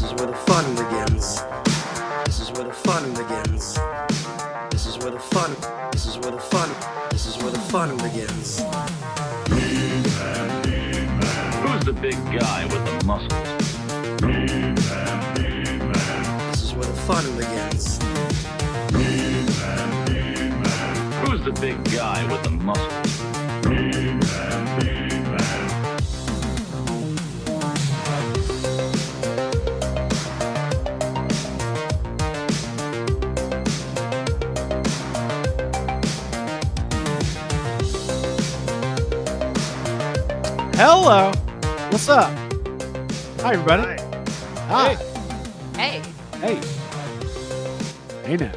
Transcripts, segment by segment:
is where the fun begins. This is where the fun begins. This is where the fun. This is where the fun. This is where the fun begins. Who's the big guy with the muscles? This is where the fun begins. Who's the big guy with the muscles? Hello. What's up? Hi, everybody. Hi. Hey. Hey. Hey now.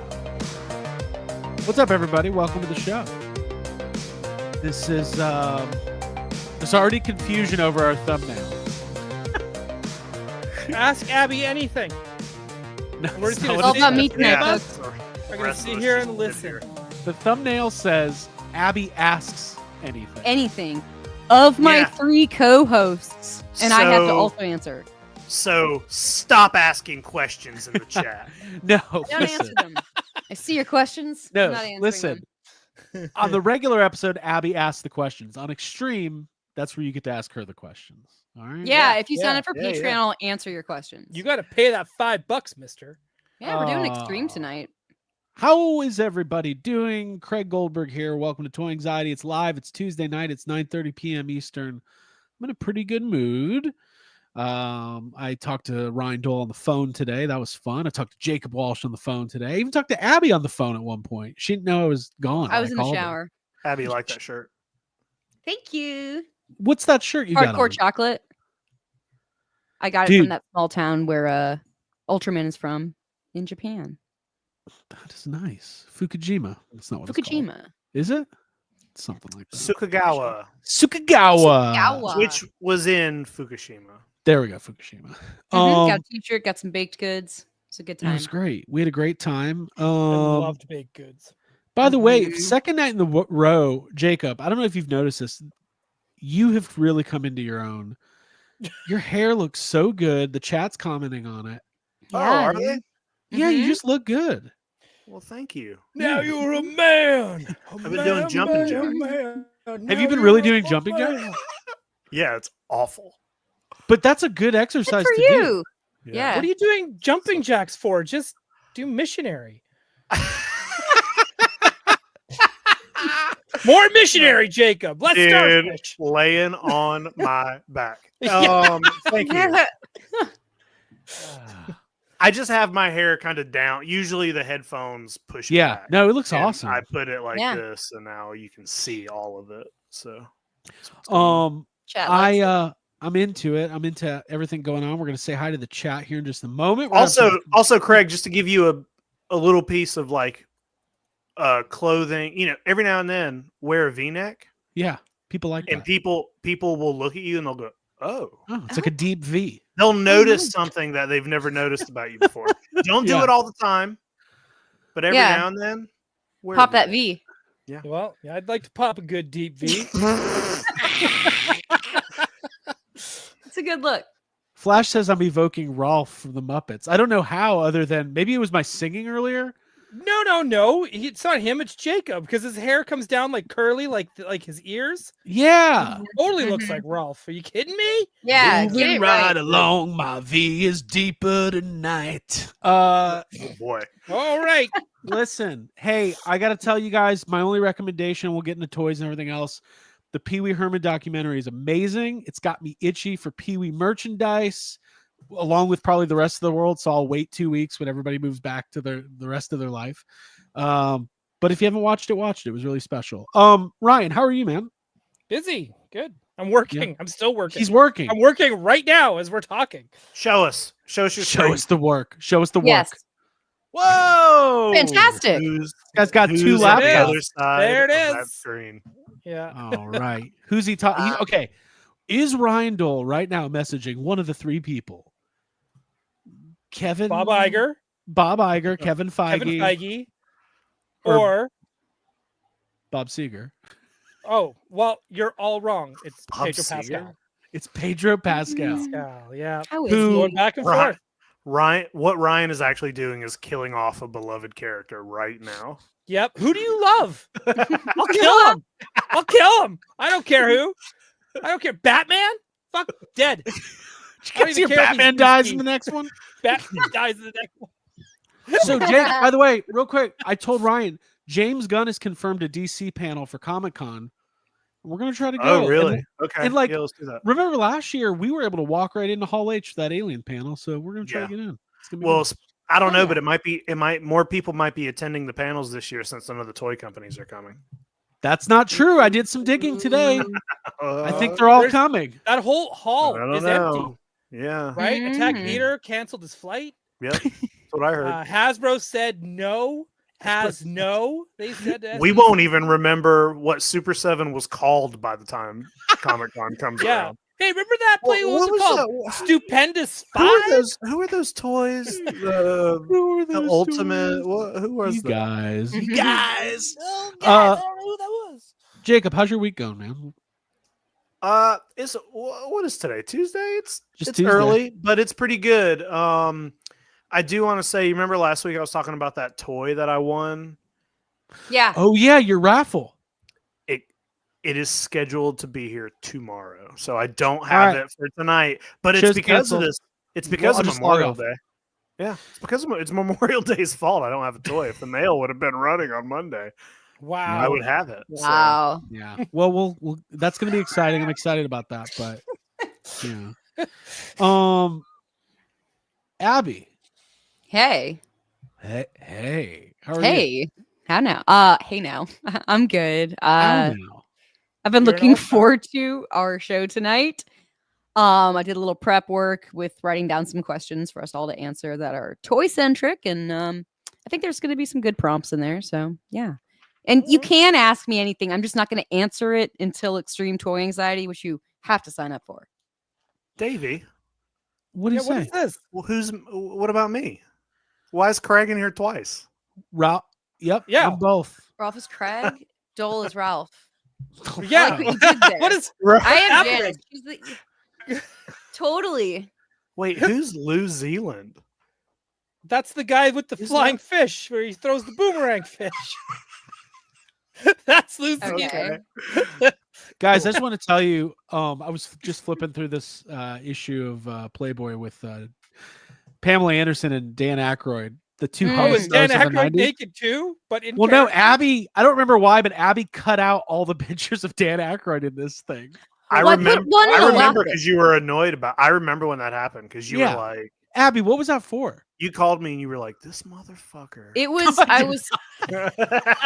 What's up, everybody? Welcome to the show. This is there's already confusion over our thumbnail. Ask Abby anything. No, We're it's just not gonna what All it about says. me tonight, folks. We're gonna sit here and listen. The thumbnail says Abby asks anything. Anything of my Yeah. 3 co-hosts, and I have to So- also answer. So stop asking questions in the chat. No, I don't listen. answer them. I see your questions. No, I'm not answering listen. them. On the regular episode, Abby asks the questions. On Extreme, that's where you get to ask her the questions. All right. Yeah, if you sign yeah, up for yeah, Patreon, yeah. I'll answer your questions. You got to pay that $5, mister. Yeah, we're doing Extreme tonight. How is everybody doing? Craig Goldberg here. Welcome to Toy Anxiety. It's live. It's Tuesday night. It's 9:30 p.m. Eastern. I'm in a pretty good mood. I talked to Ryan Dole on the phone today. That was fun. I talked to Jacob Walsh on the phone today. I even talked to Abby on the phone at one point. She didn't know I was gone. I was in the called her. shower. Abby liked that shirt. Thank you. What's that shirt you got Hardcore on? chocolate. I got it Dude. from that small town where Ultraman is from in Japan. That is nice. Fukujima. That's not what it's called. Fukushima. Is it? It's something like that. Sukagawa, Sukagawa. which was in Fukushima. There we go. Fukushima. Got a t-shirt, got some baked goods. It's a good It time. was great. We had a great time. I loved baked goods. By the way, Mhm. second night in the row, Jacob, I don't know if you've noticed this. You have really come into your own. Your hair looks so good. The chat's commenting on it. Oh, Yeah, are dude. they? Yeah, you Mhm. just look good. Well, thank you. Now you're a man. I've been doing jumping jacks. Have you been really doing jumping jacks? Yeah, it's awful. But that's a good Good exercise for to you. do. Yeah. What are you doing jumping jacks for? Just do missionary. More missionary, Jacob. Let's start. Dude, Mitch. laying on my back. Yeah. Thank you. I just have my hair kind of down. Usually the headphones push it Yeah. back. No, it looks And awesome. I put it like Yeah. this, and now you can see all of it. So, Chat likes it. I'm into it. I'm into everything going on. We're gonna say hi to the chat here in just a moment. We're gonna have also, some- Craig, just to give you a little piece of like clothing, every now and then wear a V-neck, yeah, people like and that. people will look at you and they'll go, "Oh." Oh, it's like a deep V. They'll notice nice. something that they've never noticed about you before. Don't do Yeah. it all the time, but every Yeah. now and then, wear a Pop that V-neck. V. Well, yeah, I'd like to pop a good deep V. It's a good look. Flash says I'm evoking Rolf from the Muppets. I don't know how, other than maybe it was my singing earlier. No. It's not him. It's Jacob because his hair comes down like curly, like his ears. Yeah. Totally looks like Ralph. Are you kidding me? Yeah, get Moving it right right. along, my V is deeper tonight. Oh boy. All right. Listen, hey, I got to tell you guys, my only recommendation, we'll get into toys and everything else. The Pee Wee Herman documentary is amazing. It's got me itchy for Pee Wee merchandise, along with probably the rest of the world. So I'll wait 2 weeks when everybody moves back to the rest of their life. But if you haven't watched it, watch it. It was really special. Ryan, how are you, man? Busy. Good. I'm working. I'm still working. He's working. I'm working right now as we're talking. Show us your Show screen. us the work. Show us the Yes. work. Whoa! Fantastic. Who's, Guy's got who's two on the laptops. other side There it of that is. screen. Yeah. All right. Who's he talking? Okay. Is Ryan Dole right now messaging one of the 3 people? Kevin, Bob Iger, Kevin Feige, Kevin Feige, or- or Bob Seger. oh, well, you're all wrong. It's Bob Pedro Seger? Pascal. It's Pedro Pascal. Pascal, yeah. How is Who- he? Going back and Right. forth. What Ryan is actually doing is killing off a beloved character right now. Yep. Who do you love? I'll kill him. I'll kill him. I don't care who. I don't care. Batman? Fuck, dead. I don't See even your care if Batman he's dies Bruce in the next one. Batman dies in the next one. So, Jake, by the way, real quick, I told Ryan, James Gunn is confirmed a DC panel for Comic-Con. We're going to try to go. Oh, really? And, Okay. and, like, yeah, let's do that. remember last year, we were able to walk right into Hall H for that Alien panel, so we're going to try to get in. It's gonna be Well, good. I don't know, yeah. but more people might be attending the panels this year since none of the toy companies are coming. That's not true. I did some digging today. I think they're all coming. That whole hall I don't is know. empty, Yeah. right? Attack Mhm. Peter canceled his flight. Yep. That's what I heard. Hasbro said no. No. They said that. We won't even remember what Super 7 was called by the time Comic-Con comes Yeah. around. Hey, remember that play? What was it called? Stupendous Who are those toys? Who are The those ultimate. toys? Who was You that? guys. Mhm. You guys. Oh, Uh, God, I don't know who that was. Jacob, how's your week going, man? What is today? Tuesday? It's Tuesday. early, but it's pretty good. I do want to say, you remember last week I was talking about that toy that I won? Yeah. Oh, yeah, your raffle. It is scheduled to be here tomorrow, so I don't have right. it for tonight. But it's Show's because canceled. of this. It's because I'll of just log Memorial off. Day. Yeah, it's because it's Memorial Day's fault. I don't have a toy. If the mail would have been running on Monday, Wow. I would have it. So, Wow. Yeah. Well, we'll that's going to be exciting. I'm excited about that, but yeah. Abby. Hey. Hey. How are you? Hey. How now? Hey now. I'm good. How now? I've been You're an looking all-star. forward to our show tonight. I did a little prep work with writing down some questions for us all to answer that are toy centric, and I think there's going to be some good prompts in there. So yeah, and you can ask me anything. I'm just not going to answer it until Extreme Toy Anxiety, which you have to sign up for. Davey, What do you Yeah, what say? is this? well, what about me? Why is Craig in here twice? Ralph. Yep. Yeah. I'm both. Ralph is Craig. Dole is Ralph. Yeah. like what you did there. What is I am happening? Janice. She's totally. Wait, who's New Zealand? That's the guy with the Is flying fish where he throws the boomerang fish. That's Lucy. Okay. Guys, I just want to tell you, I was just flipping through this issue of Playboy with Pamela Anderson and Dan Aykroyd, the two Mm. Oh, Hollywood is Dan stars of the Aykroyd 90s. naked too? But in Well, no, character? Abby, I don't remember why, but Abby cut out all the pictures of Dan Aykroyd in this thing. I Well, I put remember. one in I the remember locket. because you were annoyed about. I remember when that happened because you Yeah. were like, Abby, what was that for? you called me and you were like, this motherfucker. It was I was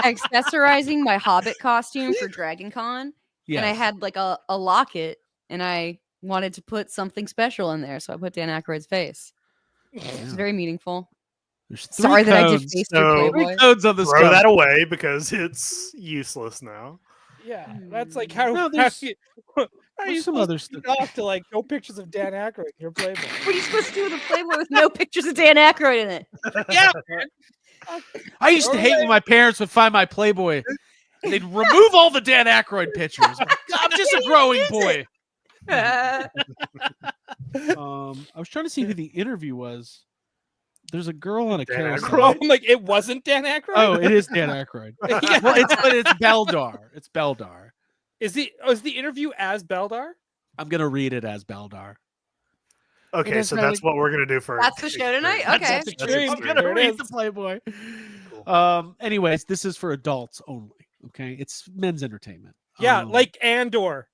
accessorizing my Hobbit costume for Dragon Con, Yeah. and I had like a locket, and I wanted to put something special in there, so I put Dan Aykroyd's face. It's very meaningful. There's three Sorry that I codes. defaced so- your Three Playboy. codes on this. Throw that away because it's useless now. Yeah, that's like how. No, how there's- you, how are there's you some supposed other to stuff. get off to like no pictures of Dan Aykroyd in your Playboy? What are you supposed to do with a Playboy with no pictures of Dan Aykroyd in it? Yeah, man. I used to hate when my parents would find my Playboy. And they'd remove all the Dan Aykroyd pictures. I'm just a growing boy. I was trying to see who the interview was. There's a girl on a Dan carousel. Aykroyd? I'm like, it wasn't Dan Aykroyd. Oh, it is Dan Aykroyd. Yeah. Well, it's Beldar. It's Beldar. Is the interview as Beldar? I'm gonna read it as Beldar. Okay, is so really- that's what we're gonna do for. That's the show tonight? Extreme. Okay. That's extreme. I'm extreme. gonna There it read is. the Playboy. Cool. Anyways, this is for adults only. Okay, it's men's entertainment. Yeah, like Andor.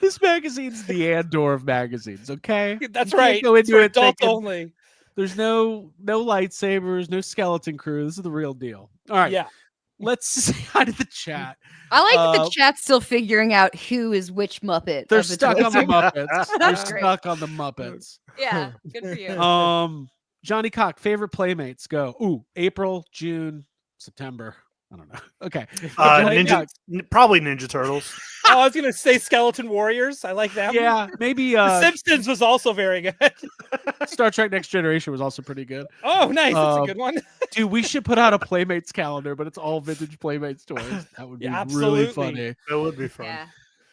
this magazine's the Andor of magazines. Okay, That's You can't right. Go It's into for it adults thinking only. there's no lightsabers, no skeleton crew. This is the real deal. All right, Yeah. let's say hi to the chat. I like that Uh, the chat's still figuring out who is which Muppet. They're of the stuck toy on the team. Muppets. They're That's great. stuck on the Muppets. Yeah, good for you. Johnny Cock, favorite Playmates, go. Ooh, April, June, September. I don't know. Okay. Johnny Cock, Probably Ninja Turtles. Oh, I was gonna say Skeleton Warriors. I like that. yeah, maybe The Simpsons was also very good. Star Trek Next Generation was also pretty good. Oh, nice. That's a good one. Dude, we should put out a Playmates calendar, but it's all vintage Playmates toys. That would be Yeah, really absolutely. funny. That would be fun. Yeah.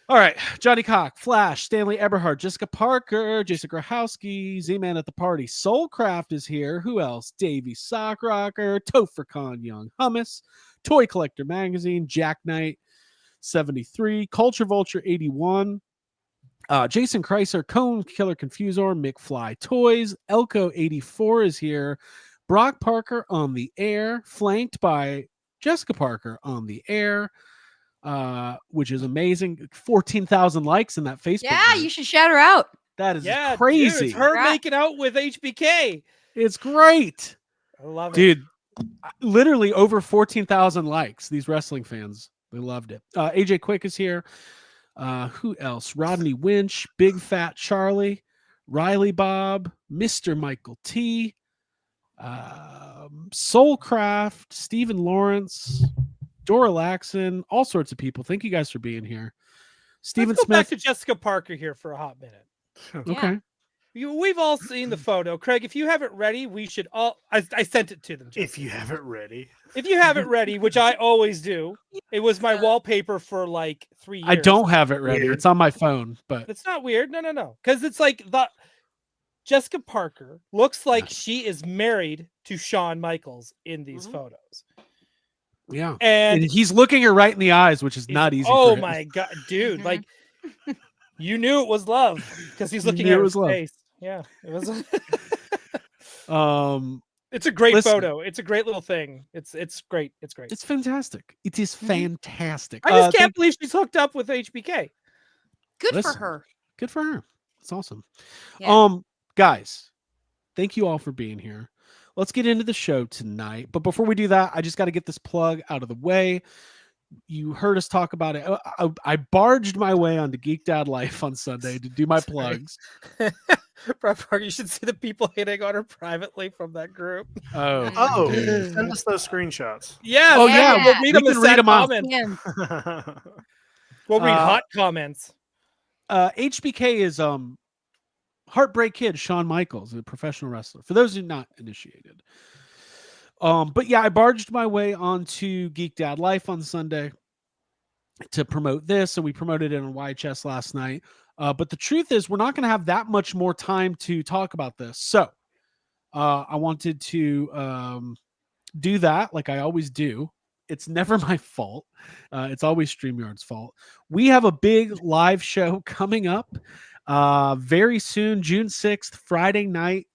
All right, Johnny Cock, Flash, Stanley Eberhard, Jessica Parker, Jason Grahowski, Z-Man at the party, Soulcraft is here. Who else? Davey Sockrocker, Topher Khan Young Hummus, Toy Collector Magazine, Jack Knight 73, Culture Vulture 81, Jason Chrysler, Cone Killer Confusor, McFly Toys, Elko 84 is here. Brock Parker on the air, flanked by Jessica Parker on the air. Which is amazing. 14,000 likes in that Facebook Yeah, group. you should shout her out. That is Yeah, crazy. Dude, it's her Congrats. making out with HBK. It's great. I love it. Dude, literally over 14,000 likes. These wrestling fans, they loved it. AJ Quick is here. Who else? Rodney Winch, Big Fat Charlie, Riley Bob, Mr. Michael T, Soulcraft, Stephen Lawrence, Dora Laxon, all sorts of people. Thank you guys for being here. Stephen Let's go back Smith. to Jessica Parker here for a hot minute. Okay. We've all seen the photo. Craig, if you have it ready, we should all... I sent it to them. If you have it ready. If you have it ready, which I always do. It was my wallpaper for like 3 years. I don't have it ready. Weird. It's on my phone, but It's not weird. No. Because it's like Jessica Parker looks like she is married to Shawn Michaels in these photos. yeah. And And he's looking her right in the eyes, which is not easy. Oh for him. my God, dude. Like, you knew it was love because he's You looking knew at it his was love. face. Yeah, it was. Um, It's a great Listen. photo. It's a great little thing. It's great. It's great. it's fantastic. It is fantastic. I just can't thank- believe she's hooked up with HBK. Good Listen. for her. Good for her. It's awesome. Yeah. Guys, thank you all for being here. Let's get into the show tonight. But before we do that, I just got to get this plug out of the way. You heard us talk about it. I barged my way onto Geek Dad Life on Sunday to do my plugs. Brett Parker, you should see the people hitting on her privately from that group. Oh, Oh, dude. send us those screenshots. Yeah. Oh, yeah, We'll read we them can as read sad them off. comments. Yeah. We'll read Uh, hot comments. HBK is Heartbreak Kid Shawn Michaels, a professional wrestler. For those who are not initiated. But yeah, I barged my way onto Geek Dad Life on Sunday to promote this, and we promoted it on YHS last night. But the truth is, we're not going to have that much more time to talk about this. So I wanted to do that like I always do. It's never my fault. It's always StreamYard's fault. We have a big live show coming up very soon, June 6th, Friday night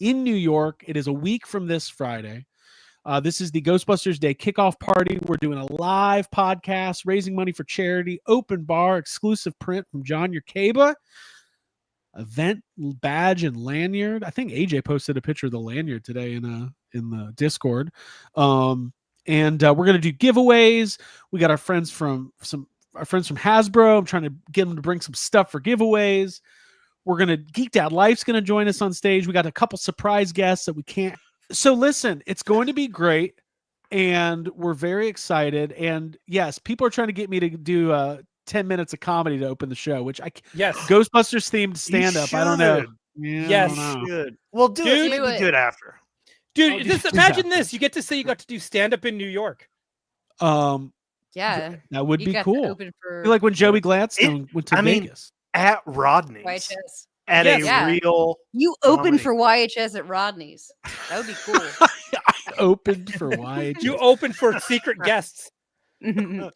in New York. It is a week from this Friday. This is the Ghostbusters Day kickoff party. We're doing a live podcast, raising money for charity, open bar, exclusive print from John Yerkeba, event badge and lanyard. I think AJ posted a picture of the lanyard today in the Discord. And we're gonna do giveaways. We got our friends from Hasbro. I'm trying to get them to bring some stuff for giveaways. Geek Dad Life's gonna join us on stage. We got a couple surprise guests that we can't. So listen, it's going to be great, and we're very excited. And yes, people are trying to get me to do 10 minutes of comedy to open the show, which Yes. Ghostbusters themed stand up. I don't know. should. Yeah, Yes. I don't know. Good. Well, do Dude, it. do Maybe it. do it after. Dude, Oh, just dude, imagine exactly. this. You get to say you got to do stand up in New York. Yeah. That would You be got to cool. open for Like when Joey Gladstone went to I mean, Vegas. At Rodney's. YHS. At Yes. a Yeah. real. You open Comedy. for YHS at Rodney's. That would be cool. Opened for YHS. You open for secret guests.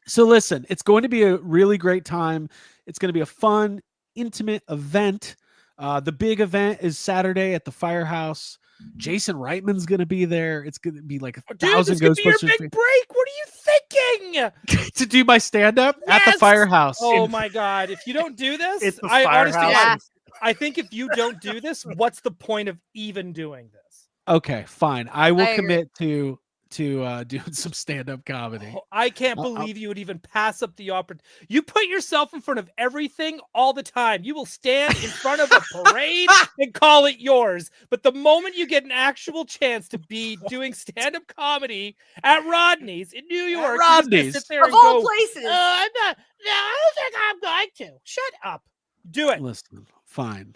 So listen, it's going to be a really great time. It's going to be a fun, intimate event. The big event is Saturday at the Firehouse. Jason Reitman's going to be there. It's going to be like Dude, 1,000 this could be your Ghostbusters big break. What are you thinking? to do my stand-up at the Yes! Firehouse. Oh my God. If you don't do this, It's the I honestly, Firehouse. I think if you don't do this, what's the point of even doing this? Okay, fine. I will I agree. commit to doing some stand-up comedy. Oh, I can't I'll- believe you would even pass up the opportunity. You put yourself in front of everything all the time. You will stand in front of a parade and call it yours. But the moment you get an actual chance to be doing stand-up comedy at Rodney's in New York, you're just gonna Rodney's. sit there Of and all go, places. I'm not. No, I don't think I'm going to. Shut up. Do it. Listen, fine.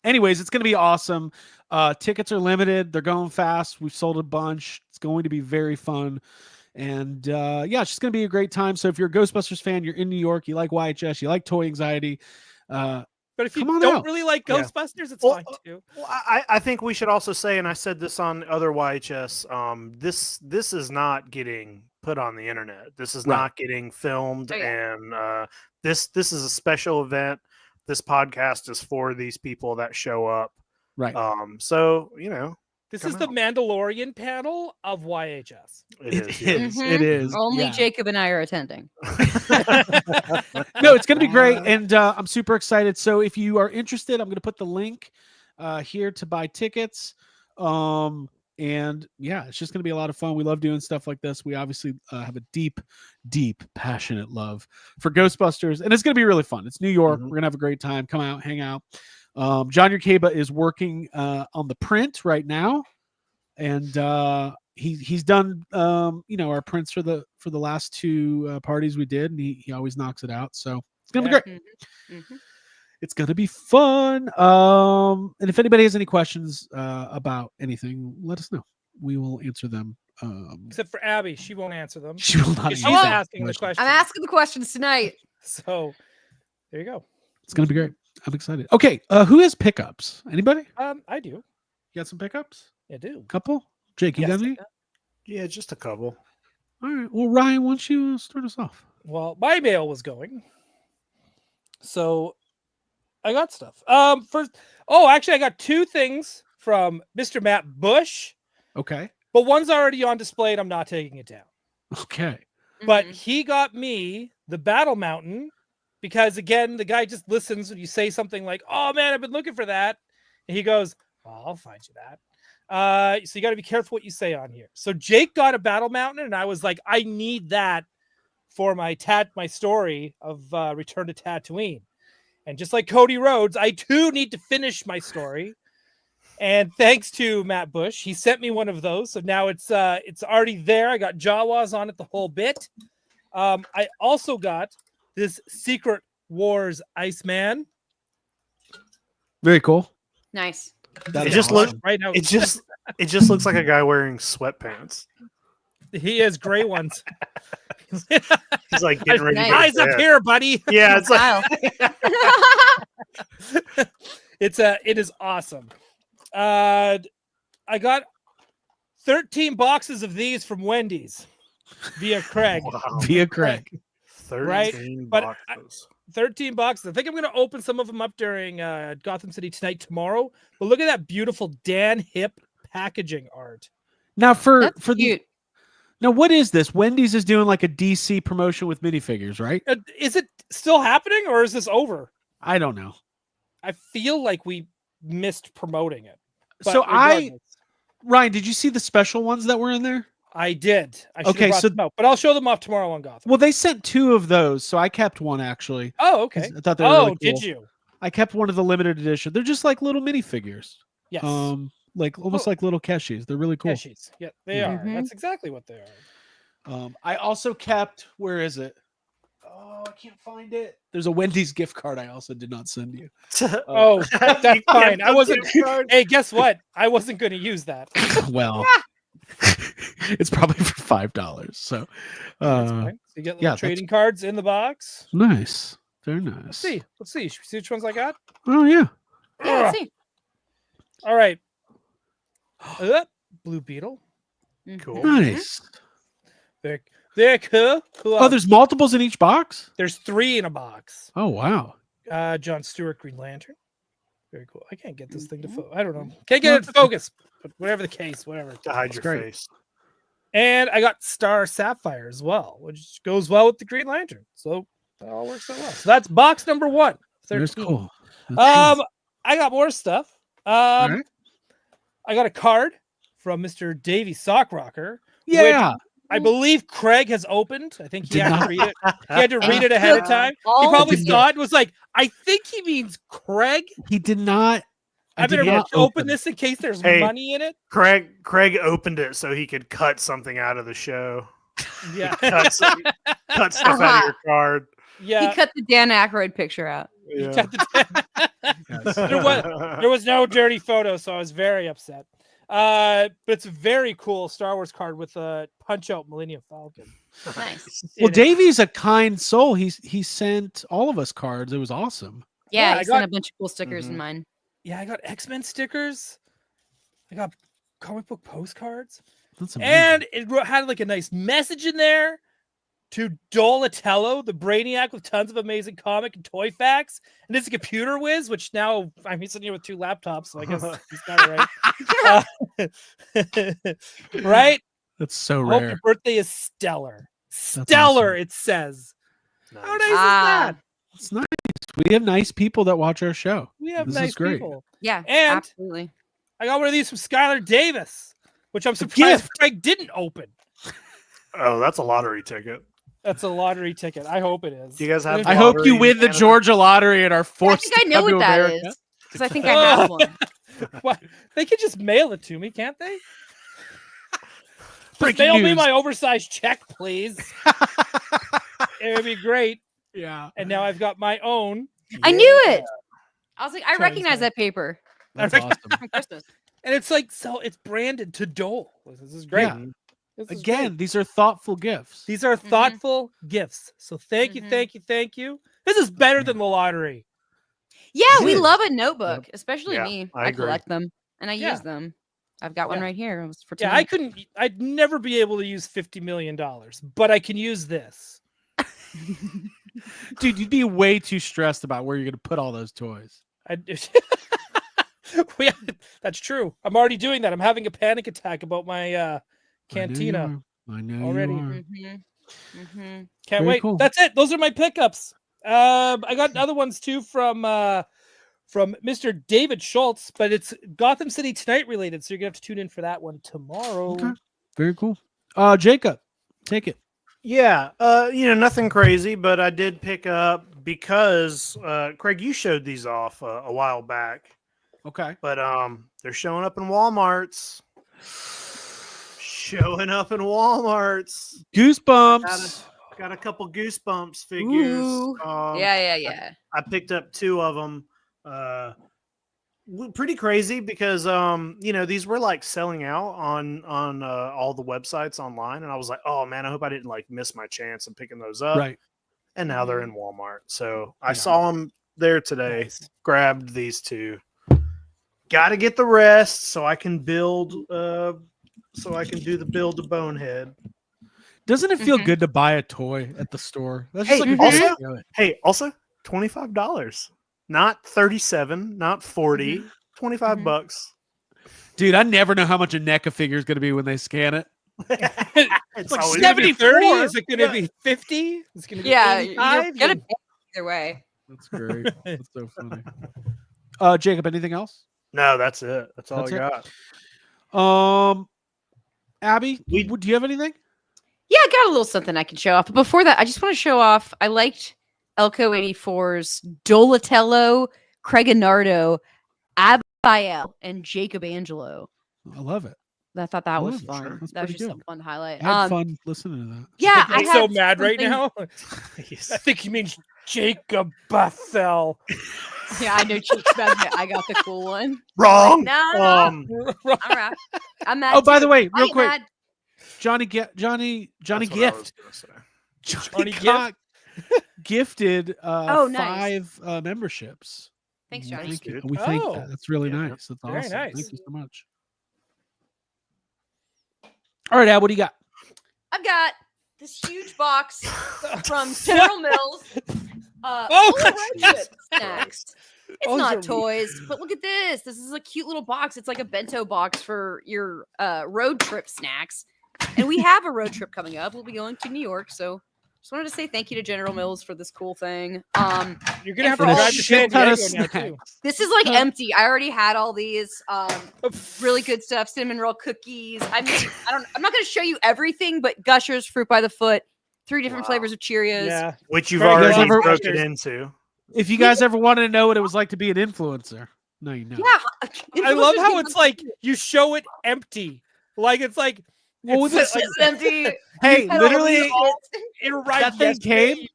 Anyways, it's going to be awesome. Tickets are limited. They're going fast. We've sold a bunch. It's going to be very fun. And yeah, it's just going to be a great time. So if you're a Ghostbusters fan, you're in New York, you like YHS, you like Toy Anxiety, But if you come on don't out. really like Yeah. Ghostbusters, it's Well, fine too. Well, I think we should also say, and I said this on other YHS, this is not getting put on the internet. This is Right. not getting filmed, Oh, yeah. and this is a special event. This podcast is for these people that show up. Right. So This come is the out. Mandalorian panel of YHS. It is. It yeah. is. It is. Only yeah. Jacob and I are attending. No, it's going to be great. And I'm super excited. So if you are interested, I'm going to put the link here to buy tickets. And yeah, it's just going to be a lot of fun. We love doing stuff like this. We obviously have a deep, passionate love for Ghostbusters, and it's going to be really fun. It's New York. Mhm. We're going to have a great time. Come out, hang out. John Yerkeba is working on the print right now, and he's done our prints for the last two parties we did, and he always knocks it out. So it's going to be great. Mhm. It's going to be fun. And if anybody has any questions about anything, let us know. We will answer them. Except for Abby, she won't answer them. She will not. She's answer asking the questions. question. I'm asking the questions tonight. So there you go. It's going to be great. I'm excited. Okay, who has pickups? Anybody? I do. You got some pickups? I do. Couple? Jake, you Yes, got any? Yeah, just a couple. All right. Well, Ryan, why don't you start us off? Well, my mail was going. So I got stuff. Actually, I got two things from Mr. Matt Bush, Okay. but one's already on display and I'm not taking it down. Okay. But Mhm. he got me the Battle Mountain because, again, the guy just listens when you say something like, "Oh man, I've been looking for that," and he goes, "Well, I'll find you that." So you got to be careful what you say on here. So Jake got a Battle Mountain, and I was like, I need that for my story of Return to Tatooine. And just like Cody Rhodes, I too need to finish my story. And thanks to Matt Bush, he sent me one of those. So now it's already there. I got Jawas on it the whole bit. I also got this Secret Wars Iceman. Very cool. Nice. That It is just awesome. look- Right now, It just looks like a guy wearing sweatpants. he has gray ones. He's like getting ready to Nice. go to Eyes up bed. here, buddy. Yeah, it's like Style. It is awesome. I got 13 boxes of these from Wendy's via Craig. wow, Via Craig. 13 But boxes. 13 boxes. I think I'm going to open some of them up during Gotham City Tonight tomorrow. But look at that beautiful Dan Hip packaging art. Now That's for the cute. now, what is this? Wendy's is doing like a DC promotion with minifigures, right? Is it still happening or is this over? I don't know. I feel like we missed promoting it. But So regardless, Ryan, did you see the special ones that were in there? I did. I should Okay, have brought so- them out, but I'll show them off tomorrow on Gotham. Well, they sent 2 of those, so I kept one actually. Oh, okay. I thought they were Oh, really did cool. you? I kept one of the limited edition. They're just like little minifigures. Yes. Like almost Oh. like little Keshis. They're really cool. Keshies. Yeah, they Yeah. are. Mhm. That's exactly what they are. I also kept, where is it? Oh, I can't find it. There's a Wendy's gift card I also did not send you. Oh, that's You fine. kept I the wasn't. gift card? Hey, guess what? I wasn't going to use that. Well, it's probably for $5. So, That's fine. So you get little yeah, that's- trading cards in the box. nice. Very nice. Let's see. Let's see. Should we see which ones I got? Oh yeah. Yeah, let's see. All right. Blue Beetle. Cool. Nice. They're cool. Who Oh, else? there's multiples in each box. There's 3 in a box. Oh wow. John Stewart, Green Lantern. Very cool. I can't get this thing to focus. I don't know. Can't get it to focus. But whatever the case, whatever. To hide That's your great. face. And I got Star Sapphire as well, which goes well with the Green Lantern. So that all works out well. So that's box number 1. 13. That's cool. That's cool. I got more stuff. All right. I got a card from Mr. Davey Sockrocker. Yeah. I believe Craig has opened. I think he Did had to not- read it. He had to read it ahead of time. He All probably did saw it and was like, I think he means Craig. He did not. I did better not open this in case there's Hey. money in it. Craig opened it so he could cut something out of the show. Yeah. Cut stuff out of your card. Yeah. He cut the Dan Aykroyd picture out. He Yeah. cut the- Yes. There was no dirty photo, so I was very upset. But it's a very cool Star Wars card with a punch out Millennium Falcon. Nice. Well, in it. Davey's a kind soul. He sent all of us cards. It was awesome. Yeah, I he sent got- a bunch of cool stickers in Mhm. mine. Yeah, I got X-Men stickers. I got comic book postcards. That's amazing. And it had like a nice message in there to Donatello, the Brainiac with tons of amazing comic and toy facts. And it's a computer whiz, which now I'm sitting here with 2 laptops, so I guess he's got it right. Right? That's so Hope rare. your birthday is stellar. Stellar, awesome. it says. How Nice. nice is that? It's nice. We have nice people that watch our show. We have This is nice great. people. Yeah, And- absolutely. I got one of these from Skylar Davis, which I'm surprised gift. Craig didn't open. Oh, that's a lottery ticket. That's a lottery ticket. I hope it is. Do you guys have? I hope you lottery in win the Canada? Georgia lottery and are I forced think I to know come what to that America. is because I think I have one. What? They could just mail it to me, can't they? Just Breaking mail me news. my oversized check, please. It would be great. Yeah. And now I've got my own. I knew it. I was like, I Sorry, recognize sorry. that paper That's I- awesome. from Christmas. And it's like, so it's branded to Dole. This is great. Yeah. This is Again, great. these are thoughtful gifts. These are thoughtful gifts. So thank you, Mhm. thank you, thank you. This is better than the lottery. Yeah, It we is. love a notebook, especially Yeah, me. I I agree. collect them and I Yeah. use them. I've got one Yeah. right here. It was for Yeah, I tonight. I'd never be able to use $50 million, but I can use this. Dude, you'd be way too stressed about where you're going to put all those toys. I, that's true. I'm already doing that. I'm having a panic attack about my cantina. I know already. you are. Mm-hmm. Mm-hmm. Can't Very wait. cool. That's it. Those are my pickups. I got other ones too from Mr. David Schultz, but it's Gotham City Tonight related, so you're gonna have to tune in for that one tomorrow. Okay. Very cool. Jacob, take it. Yeah, nothing crazy, but I did pick up because Craig, you showed these off a while back, Okay. but they're showing up in Walmarts. Showing up in Walmarts. Goosebumps. Got a couple Goosebumps figures. Ooh. Yeah. I picked up 2 of them. Pretty crazy because these were like selling out on all the websites online, and I was like, oh man, I hope I didn't like miss my chance of picking those up. Right. And now they're in Walmart, so I Yeah. saw them there today. Nice. Grabbed these 2. Got to get the rest so I can build. So I can do the build to Bonehead. Doesn't it feel Mhm. good to buy a toy at the store? That's Hey, just like a also- way to do it. Hey, also $25, not 37, not 40, 25 Mhm. bucks. Dude, I never know how much a NECA figure is going to be when they scan it. It's Like always 70, 30? Is it gonna Yeah. be 50? It's gonna be Yeah, 85? you're gonna pay either way. That's great. That's so funny. Jacob, anything else? No, that's it. That's all That's I it? got. Abby, We- do you have anything? Yeah, I got a little something I can show off. But before that, I just want to show off. I liked Elko 84's Donatello, Creganardo, Abigail, and Jacob Angelo. I love it. I thought that was Oh, fun. sure. That's That was pretty just good. a fun highlight. I had fun listening to that. Yeah, I I'm so had mad right something- now. I think he means Jacob Bethel. Yeah, I know. Cheech Beth, I got the cool one. Wrong. No, no, Um, I'm right. I'm mad. Oh, by too. the way, I real ain't quick, mad. Johnny that's what I Gift. was gonna say. Johnny Gift? got gifted Oh, nice. 5 memberships. Thanks, We Johnny. thank you. Dude. We thank Oh. that. That's really Yeah, nice. That's very awesome. nice. Thank you so much. All right, Ab, what do you got? I've got this huge box from General Mills. Oh, full of road yes. trip snacks. It's Those not are- toys, but look at this. This is a cute little box. It's like a bento box for your road trip snacks. And we have a road trip coming up. We'll be going to New York, so just wanted to say thank you to General Mills for this cool thing. You're gonna have for to all drive a to shit San ton Diego of now too. This is like empty. I already had all these. Really good stuff. Cinnamon roll cookies. I'm not going to show you everything, but Gushers, fruit by the foot, 3 different Wow. flavors of Cheerios. Yeah. Which you've Very good. already Never- broken into. If you guys ever wanted to know what it was like to be an influencer, no, you know. Yeah. I love how influencers it's like you show it empty. Like it's like Well, it's this- like, It's empty. Hey, Had all literally, these salt. it arrived that thing yesterday. came.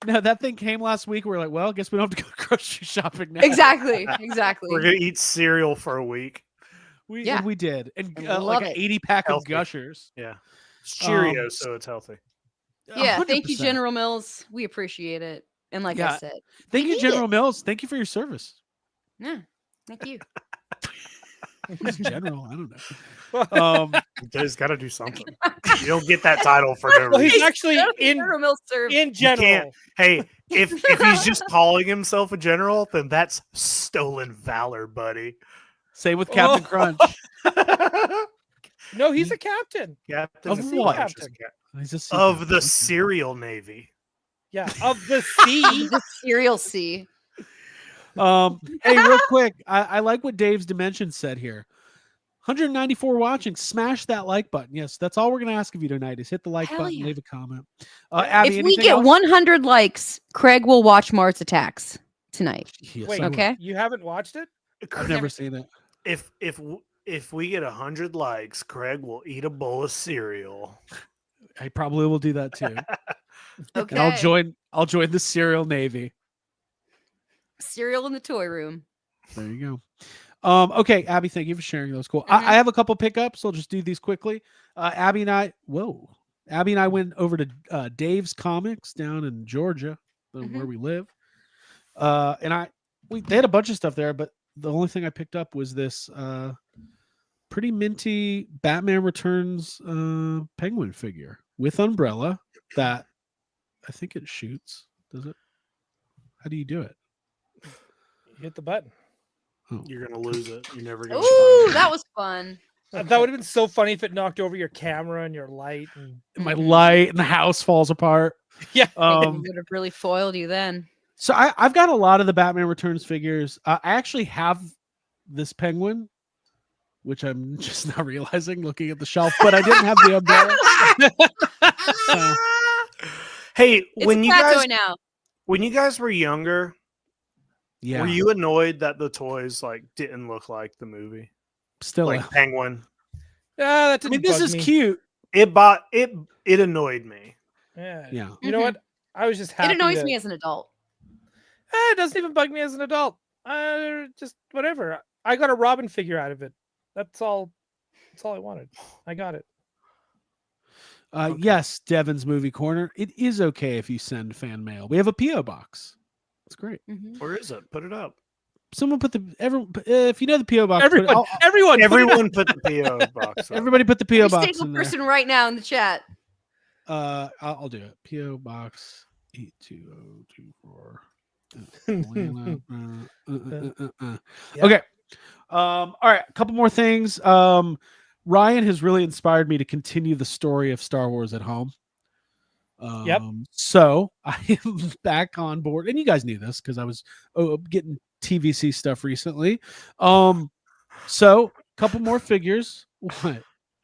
No, that thing came last week. We're like, well, I guess we don't have to go grocery shopping now. Exactly. We're Exactly. gonna eat cereal for a week. Yeah. we did, and I like love an it. 80-pack of Healthy. Gushers. Yeah. It's Cheerios, Um, so it's healthy. Yeah, thank you, 100%. General Mills. We appreciate it. And like I Yeah. said, Thank we you, need General it. Mills. Thank you for your service. Yeah, thank you. Who's General? I don't know. He's got to do something. You don't get that title for no Well, reason. he's actually in General Mills serve. in You general. can't. Hey, if he's just calling himself a general, then that's stolen valor, buddy. Same with Captain Oh. Crunch. No, he's a captain. Captain Of is what? Crunch is He's a sea of captain. the Okay. cereal navy. Yeah, of the sea. The cereal C. Hey, real quick, I like what Dave's Dimensions said here. 194 watching. Smash that like button. Yes, that's all we're gonna ask of you tonight is hit the like Hell button, yeah. leave a comment. Abby, If we anything get else? 100 likes, Craig will watch Mars Attacks tonight. Yes, Wait, I will. Okay. You haven't watched it? I've never seen it. If we get 100 likes, Craig will eat a bowl of cereal. I probably will do that too. Okay. And I'll join the cereal navy. Cereal in the toy room. There you go. Okay, Abby, thank you for sharing those. Cool. Mhm. I have a couple pickups. I'll just do these quickly. Abby and I went over to Dave's Comics down in Georgia, where we live. And they had a bunch of stuff there, but the only thing I picked up was this pretty minty Batman Returns penguin figure with umbrella that I think it shoots. Does it? How do you do it? You hit the button. Oh. You're gonna lose it. You're never gonna. Ooh, find it. that was fun. That would have been so funny if it knocked over your camera and your light. And My light and the house falls apart. yeah, It Um, would have really foiled you then. so I've got a lot of the Batman Returns figures. I actually have this penguin, which I'm just now realizing looking at the shelf, but I didn't have the umbrella. So, Hey, It's when a you cat guys toy now. when you guys were younger, yeah, were you annoyed that the toys like didn't look like the movie? still. Like Penguin. that I didn't mean, this bug is me. cute. It annoyed me. Yeah. Yeah. You know what? I was just happy. It annoys that- me as an adult. It doesn't even bug me as an adult. Just whatever. I got a Robin figure out of it. That's all. That's all I wanted. I got it. Okay. Yes, Devin's Movie Corner. It is okay if you send fan mail. We have a PO box. It's great. Mhm. Where is it? Put it up. Someone put if you know the PO box, put it- Everyone, I'll- everyone, put it up. Everyone put the PO box up. everybody put the PO Every box single in there. person right now in the chat. I'll do it. PO box 82024. Atlanta, Yeah. Okay. All right. A couple more things. Ryan has really inspired me to continue the story of Star Wars at home. Yep. So I am back on board, and you guys knew this because I was getting TVC stuff recently. So a couple more figures. What?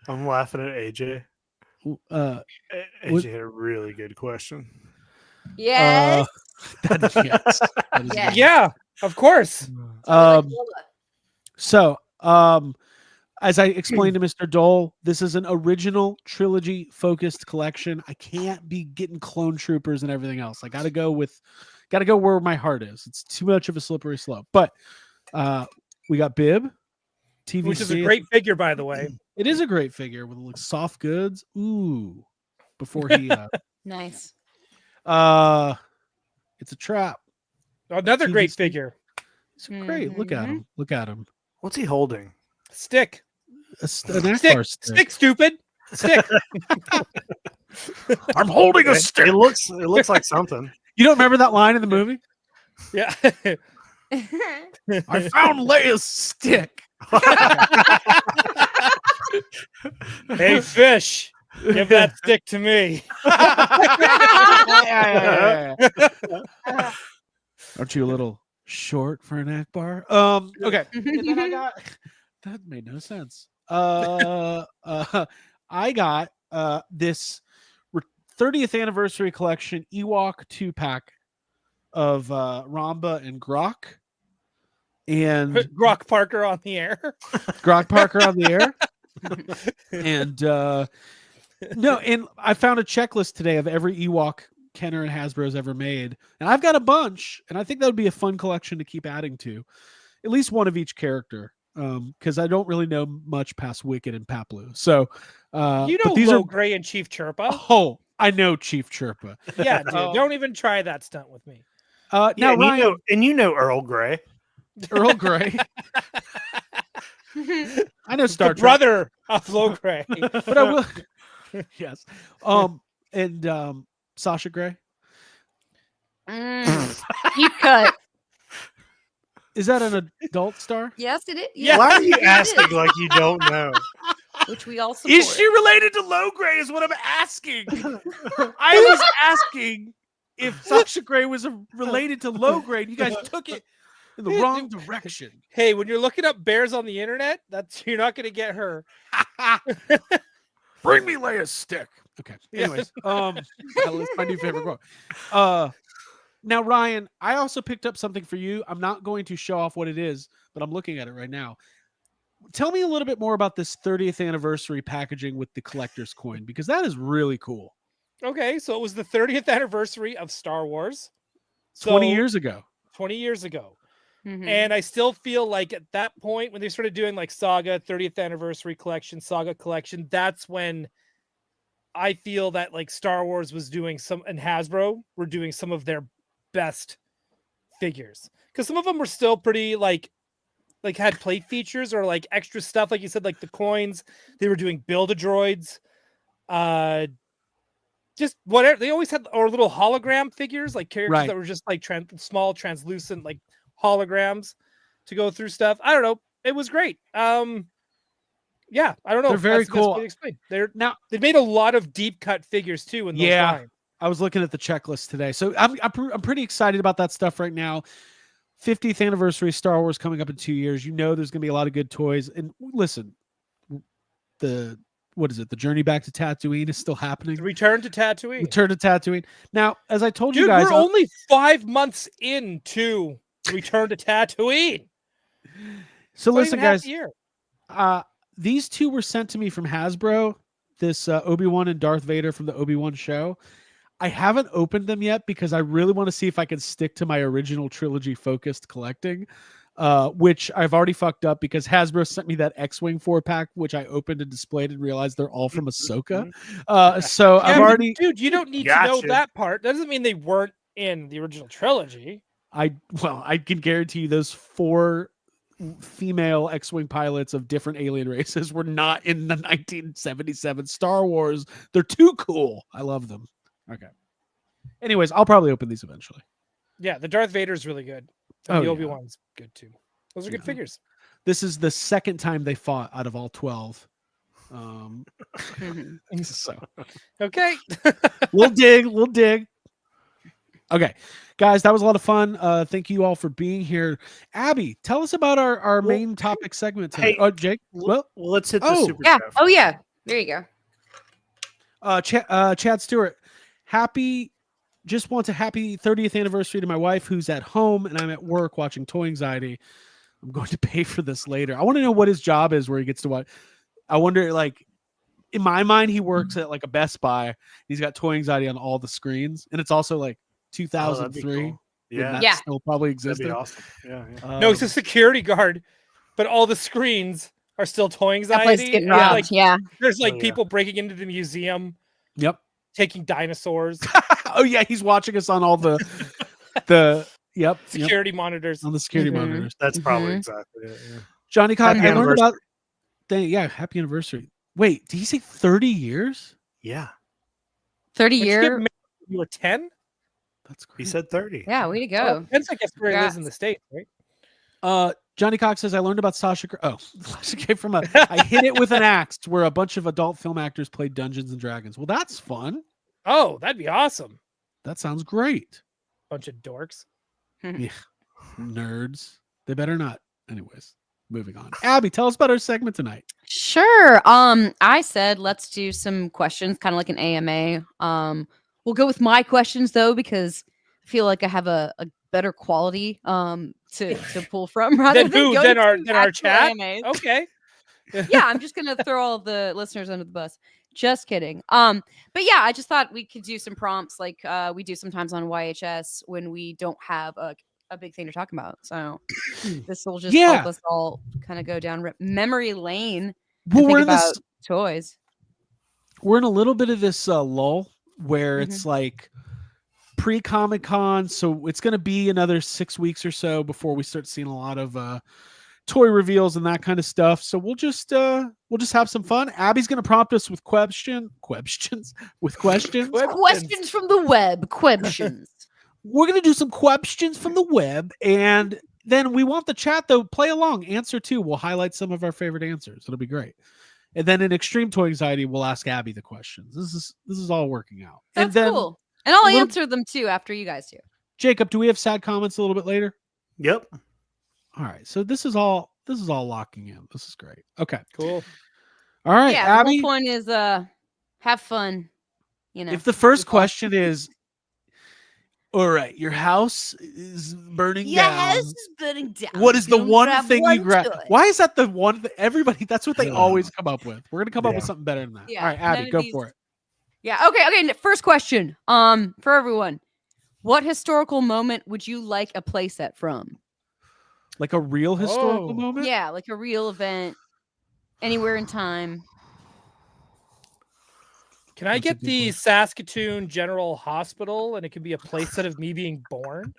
I'm laughing at AJ. AJ What- had a really good question. Yes. Yes. That is Yes. good. Yeah, of course. So, as I explained to Mr. Dole, this is an original trilogy focused collection. I can't be getting clone troopers and everything else. I gotta go where my heart is. It's too much of a slippery slope. But we got Bib, TVC. Which is a great figure, by the way. It is a great figure with like soft goods. Ooh, before he Nice. it's a trap. Another great TVC. figure. It's great. Look at him. Look at him. What's he holding? Stick. An Stick. Akbar Stick, stupid. Stick. I'm holding a It stick. looks like something. You don't remember that line in the movie? Yeah. I found Leia's stick. Hey, fish. Give that stick to me. Aren't you a little short for an Akbar? Okay. And then I got that made no sense. I got this 30th anniversary collection Ewok 2-pack of Ramba and Grok. And Grok Parker on the air. Grok Parker on the air. And no, and I found a checklist today of every Ewok Kenner and Hasbro's ever made. And I've got a bunch, and I think that would be a fun collection to keep adding to. At least one of each character. because I don't really know much past Wicked and Paplu. So, You but know these Low are. Gray and Chief Chirpa. Oh, I know Chief Chirpa. Yeah, dude. Don't even try that stunt with me. Now, Yeah, and Ryan, you know Earl Grey. Earl Grey. I know Star The Trek, brother of Low Gray. but I will. Yes. And Sasha Grey. Deep cut. Is that an adult star? Yes, it is. Yeah. Why are you it asking is, like you don't know? which we all support. Is she related to Low Gray? Is what I'm asking. I was asking if Sasha Grey was related to Low Gray. And you guys took it in the wrong direction. Hey, when you're looking up bears on the internet, you're not going to get her. Bring me Leia's stick. Okay. Anyways, that's my new favorite quote. Now, Ryan, I also picked up something for you. I'm not going to show off what it is, but I'm looking at it right now. Tell me a little bit more about this 30th anniversary packaging with the collector's coin, because that is really cool. Okay, so it was the 30th anniversary of Star Wars. 20 years ago. 20 years ago. Mhm. And I still feel like at that point, when they started doing like Saga 30th anniversary collection, Saga collection, that's when I feel that like Star Wars was doing and Hasbro were doing some of their best figures, because some of them were still pretty like had plate features or like extra stuff, like you said, like the coins. They were doing Build-A-Droids, just whatever. They always had or little hologram figures, like characters that were just like small translucent like holograms to go through stuff. I don't know, it was great. Yeah, I don't know. They're very That's the best cool. way to explain. They made a lot of deep cut figures too in those lines. I was looking at the checklist today, so I'm pretty excited about that stuff right now. 50th anniversary Star Wars coming up in 2 years. You know, there's gonna be a lot of good toys. And listen, the Journey Back to Tatooine is still happening. Return to Tatooine. Return to Tatooine. Now, as I told you Dude, guys, we're only 5 months into Return to Tatooine. so It's not listen, even half guys. the year. These two were sent to me from Hasbro. This Obi-Wan and Darth Vader from the Obi-Wan show. I haven't opened them yet because I really want to see if I can stick to my original trilogy focused collecting, which I've already fucked up because Hasbro sent me that X-Wing 4-pack, which I opened and displayed and realized they're all from Ahsoka. So I've already... Dude, you don't need to know that part. That doesn't mean they weren't in the original trilogy. I can guarantee you those 4 female X-Wing pilots of different alien races were not in the 1977 Star Wars. They're too cool. I love them. Okay. Anyways, I'll probably open these eventually. Yeah, the Darth Vader's really good. And the Obi-Wan's good too. Those are good figures. This is the second time they fought out of all 12. So okay. we'll dig. Okay, guys, that was a lot of fun. Thank you all for being here. Abby, tell us about our main topic segment tonight. Hey, Jake. Well, let's hit the super Yeah. chat. Oh yeah. There you go. Chad Stewart, just wants a happy 30th anniversary to my wife who's at home and I'm at work watching Toy Anxiety. I'm going to pay for this later. I want to know what his job is where he gets to watch. I wonder, like, in my mind, he works at like a Best Buy. He's got Toy Anxiety on all the screens, and it's also like 2003. Cool. Yeah, that still probably that'd existed. be awesome. Yeah. No, it's a security guard, but all the screens are still Toy That place Anxiety. getting And, robbed. like, Yeah. there's like people breaking into the museum. Yep. Taking dinosaurs. Oh yeah, he's watching us on all the security monitors. On the security monitors. That's probably exactly it. Yeah. Johnny Cock, Happy I learned about anniversary. happy anniversary. Wait, did he say 30 years? Yeah. 30 Did you get year. married when you were 10? That's great. He said 30. Yeah, way to go. Well, depends, I guess, where he lives in the States, right? Johnny Cox says I learned about Sasha. Sasha came from I hit it with an axe where a bunch of adult film actors played Dungeons and Dragons. Well, that's fun. Oh, that'd be awesome. That sounds great. Bunch of dorks. Yeah. Nerds. They better not. Anyways, moving on. Abby, tell us about our segment tonight. Sure. I said let's do some questions, kind of like an AMA. We'll go with my questions though, because I feel like I have a better quality to pull from rather Then who? going Then our to then our actual chat. AMAs. Okay. Yeah, I'm just gonna throw all the listeners under the bus. Just kidding. But yeah, I just thought we could do some prompts like we do sometimes on YHS when we don't have a a big thing to talk about. So this will just help us all kind of go down memory lane and Well, think about toys. We're in a little bit of this lull where it's like pre-Comic-Con, so it's going to be another 6 weeks or so before we start seeing a lot of toy reveals and that kind of stuff. So we'll just have some fun. Abby's going to prompt us with questions from the web. Questions. We're going to do some questions from the web, and then we want the chat though play along, answer too. We'll highlight some of our favorite answers. It'll be great. And then in Extreme Toy Anxiety, we'll ask Abby the questions. This is all working out. That's and then, cool. And I'll answer them too after you guys do. Jacob, do we have sad comments a little bit later? Yep. All right. So this is all locking in. This is great. Okay. Cool. All right, Yeah, Abby. the whole point is have fun. You know. If the first question is, all right, your house is burning down. Your house is burning down. What is the one thing you grab? toy. Why is that the one thing? Everybody, that's what they always come up with. We're gonna come up with something better than that. Yeah, all right, Abby, go for it. Yeah. Okay. First question. For everyone, what historical moment would you like a playset from? Like a real historical moment? Yeah, like a real event, anywhere in time. Can I get the Saskatoon General Hospital, and it can be a playset of me being born?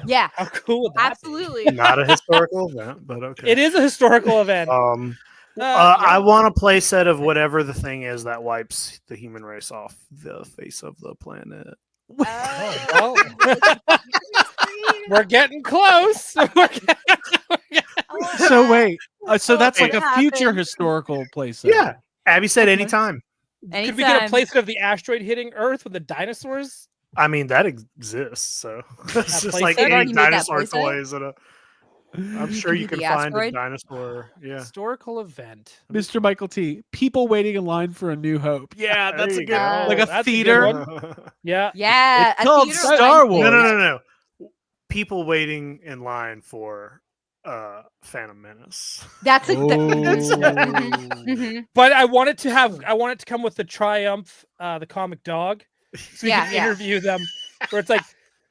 Yeah. How cool would that Absolutely. Not a historical event, but okay. It is a historical event. I want a play set of whatever the thing is that wipes the human race off the face of the planet. Well, we're getting close. So wait, so that's like a future historical place. Yeah, Abby said anytime. Could we get a playset of the asteroid hitting Earth with the dinosaurs? I mean, that exists. So it's just like playset? any dinosaur toys. I'm sure you can find a dinosaur. Yeah. Historical event. Mr. Michael T. People waiting in line for A New Hope. Yeah, that's a good go. like a That's theater. a good one. Yeah. Yeah. It's called Star Wars. No. People waiting in line for Phantom Menace. That's a But I want it to come with the Triumph, the comic dog. So you can interview them where it's like,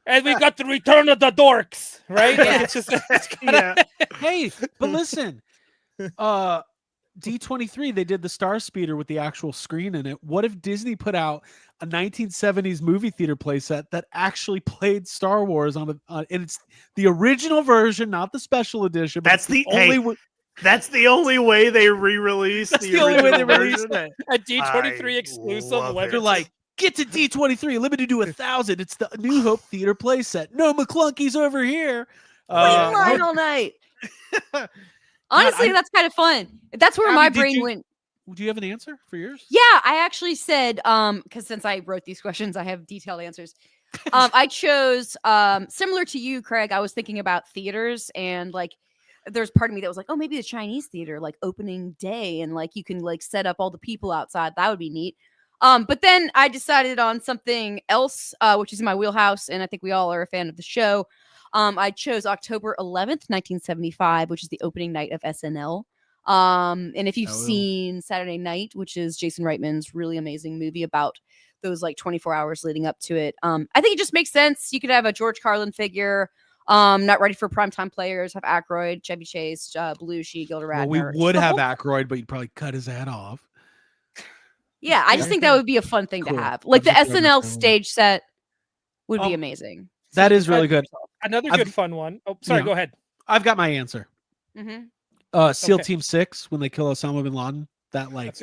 and we got the Return of the Dorks, right? Yeah. Like it's kinda... Hey, but listen, D23, they did the Star Speeder with the actual screen in it. What if Disney put out a 1970s movie theater playset that actually played Star Wars and it's the original version, not the special edition? That's the only. That's the only way they re-release. That's the only way they released it. A D23 exclusive. They're like, get to D23, limited to 1,000. It's the New Hope theater playset. No McClunky's over here. Wait in line all night. Honestly, that's kind of fun. That's where my brain went. Do you have an answer for yours? Yeah, I actually said, because since I wrote these questions, I have detailed answers. I chose, similar to you, Craig, I was thinking about theaters, and like, there's part of me that was like, oh, maybe the Chinese theater, like opening day, and like you can like set up all the people outside. That would be neat. But then I decided on something else, which is in my wheelhouse, and I think we all are a fan of the show. I chose October 11th, 1975, which is the opening night of SNL. And if you've seen Saturday Night, which is Jason Reitman's really amazing movie about those like 24 hours leading up to it, I think it just makes sense. You could have a George Carlin figure, not ready for primetime players, have Aykroyd, Chevy Chase, Belushi, Gilda Radner. Well, we would have Aykroyd, but you'd probably cut his head off. Yeah, I just think that would be a fun thing to have. Like the SNL stage set would be amazing. That is really good. Another good fun one. Oh, sorry, go ahead. I've got my answer. Mm-hmm. SEAL Team 6 when they kill Osama bin Laden. That like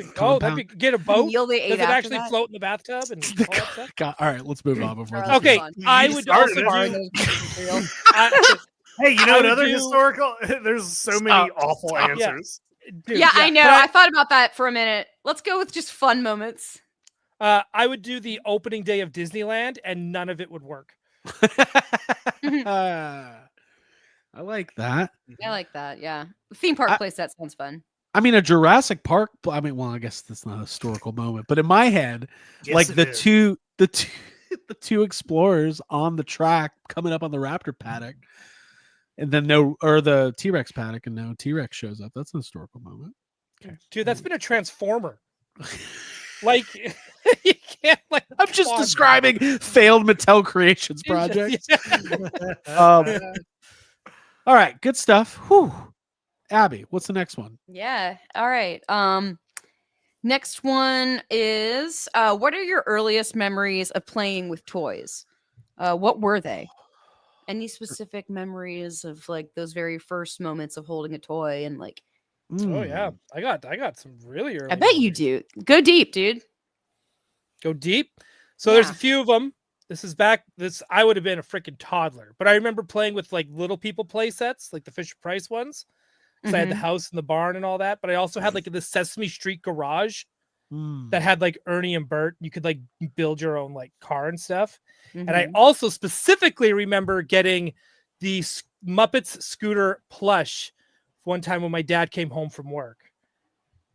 get a boat. Does it actually float in the bathtub and all that stuff? God, all right, let's move on before. Okay, I would also do. Hey, you know another historical? There's so many awful answers. Dude, yeah, I know. I thought about that for a minute. Let's go with just fun moments. I would do the opening day of Disneyland, and none of it would work. I like that. I like that. Yeah, theme park place that sounds fun. I mean, a Jurassic Park. I mean, well, I guess that's not a historical moment, but in my head, like the two explorers on the track coming up on the raptor paddock, and then the T-Rex paddock, and no T-Rex shows up. That's an historical moment. Okay. Dude, that's been a transformer. Like, Like, I'm just come on, man. describing failed Mattel Creations projects. Um, all right, good stuff. Whew. Abby, what's the next one? Yeah. All right. Next one is what are your earliest memories of playing with toys? What were they? Any specific memories of like those very first moments of holding a toy and like Oh yeah, Mm. I got some really early. I bet you memories. do. Go deep, dude. Go deep. So there's Yeah. a few of them. This is back. This I would have been a freaking toddler, but I remember playing with like little people play sets, like the Fisher Price ones. Because I had the Mhm. house and the barn and all that. But I also had like the Sesame Street garage Mm. that had like Ernie and Bert. You could like build your own like car and stuff. And I Mhm. also specifically remember getting the Muppets scooter plush one time when my dad came home from work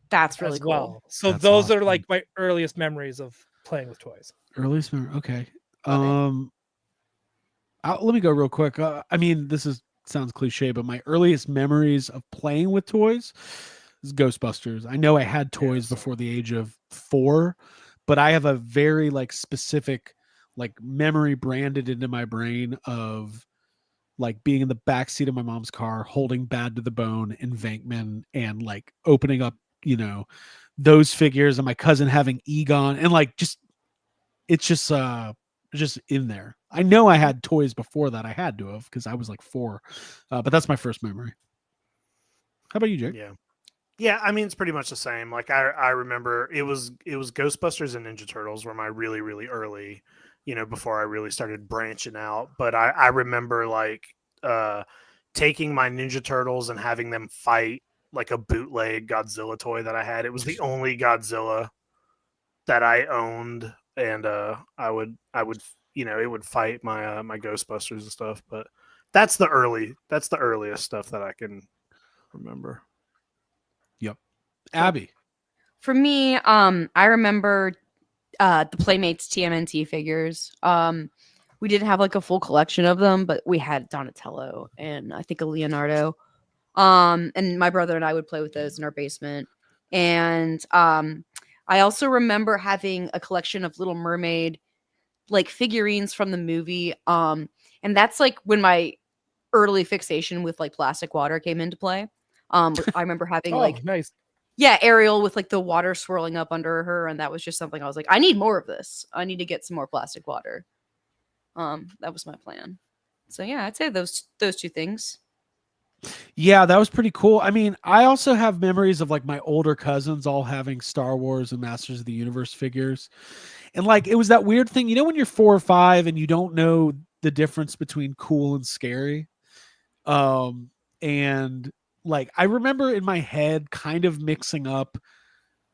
That's really as cool. well. So That's those are awesome. like my earliest memories of playing with toys. Earliest memory. Okay. Love it. Let me go real quick. I mean, sounds cliche, but my earliest memories of playing with toys is Ghostbusters. I know I had toys same. before the age of 4, but I have a very like specific like memory branded into my brain of like being in the back seat of my mom's car, holding Bad to the Bone and Venkman, and like opening up, those figures, and my cousin having Egon, and like it's just in there. I know I had toys before that. I had to have because I was like 4, but that's my first memory. How about you, Jake? Yeah. Yeah, I mean it's pretty much the same. Like I remember it was Ghostbusters and Ninja Turtles were my really, really early, before I really started branching out. But I remember like taking my Ninja Turtles and having them fight like a bootleg Godzilla toy that I had. It was the only Godzilla that I owned, and I would it would fight my my Ghostbusters and stuff. But that's the earliest stuff that I can remember. Yep. Abby. For me, I remember the Playmates TMNT figures. We didn't have like a full collection of them, but we had Donatello and I think a Leonardo. And my brother and I would play with those in our basement. And I also remember having a collection of Little Mermaid like figurines from the movie. And that's like when my early fixation with like plastic water came into play. I remember having Oh, like nice. yeah, Ariel with like the water swirling up under her, and that was just something I was like, I need more of this. I need to get some more plastic water. That was my plan. So yeah, I'd say those two things. Yeah, that was pretty cool. I mean, I also have memories of like my older cousins all having Star Wars and Masters of the Universe figures. And like it was that weird thing, when you're 4 or 5 and you don't know the difference between cool and scary. And like I remember in my head kind of mixing up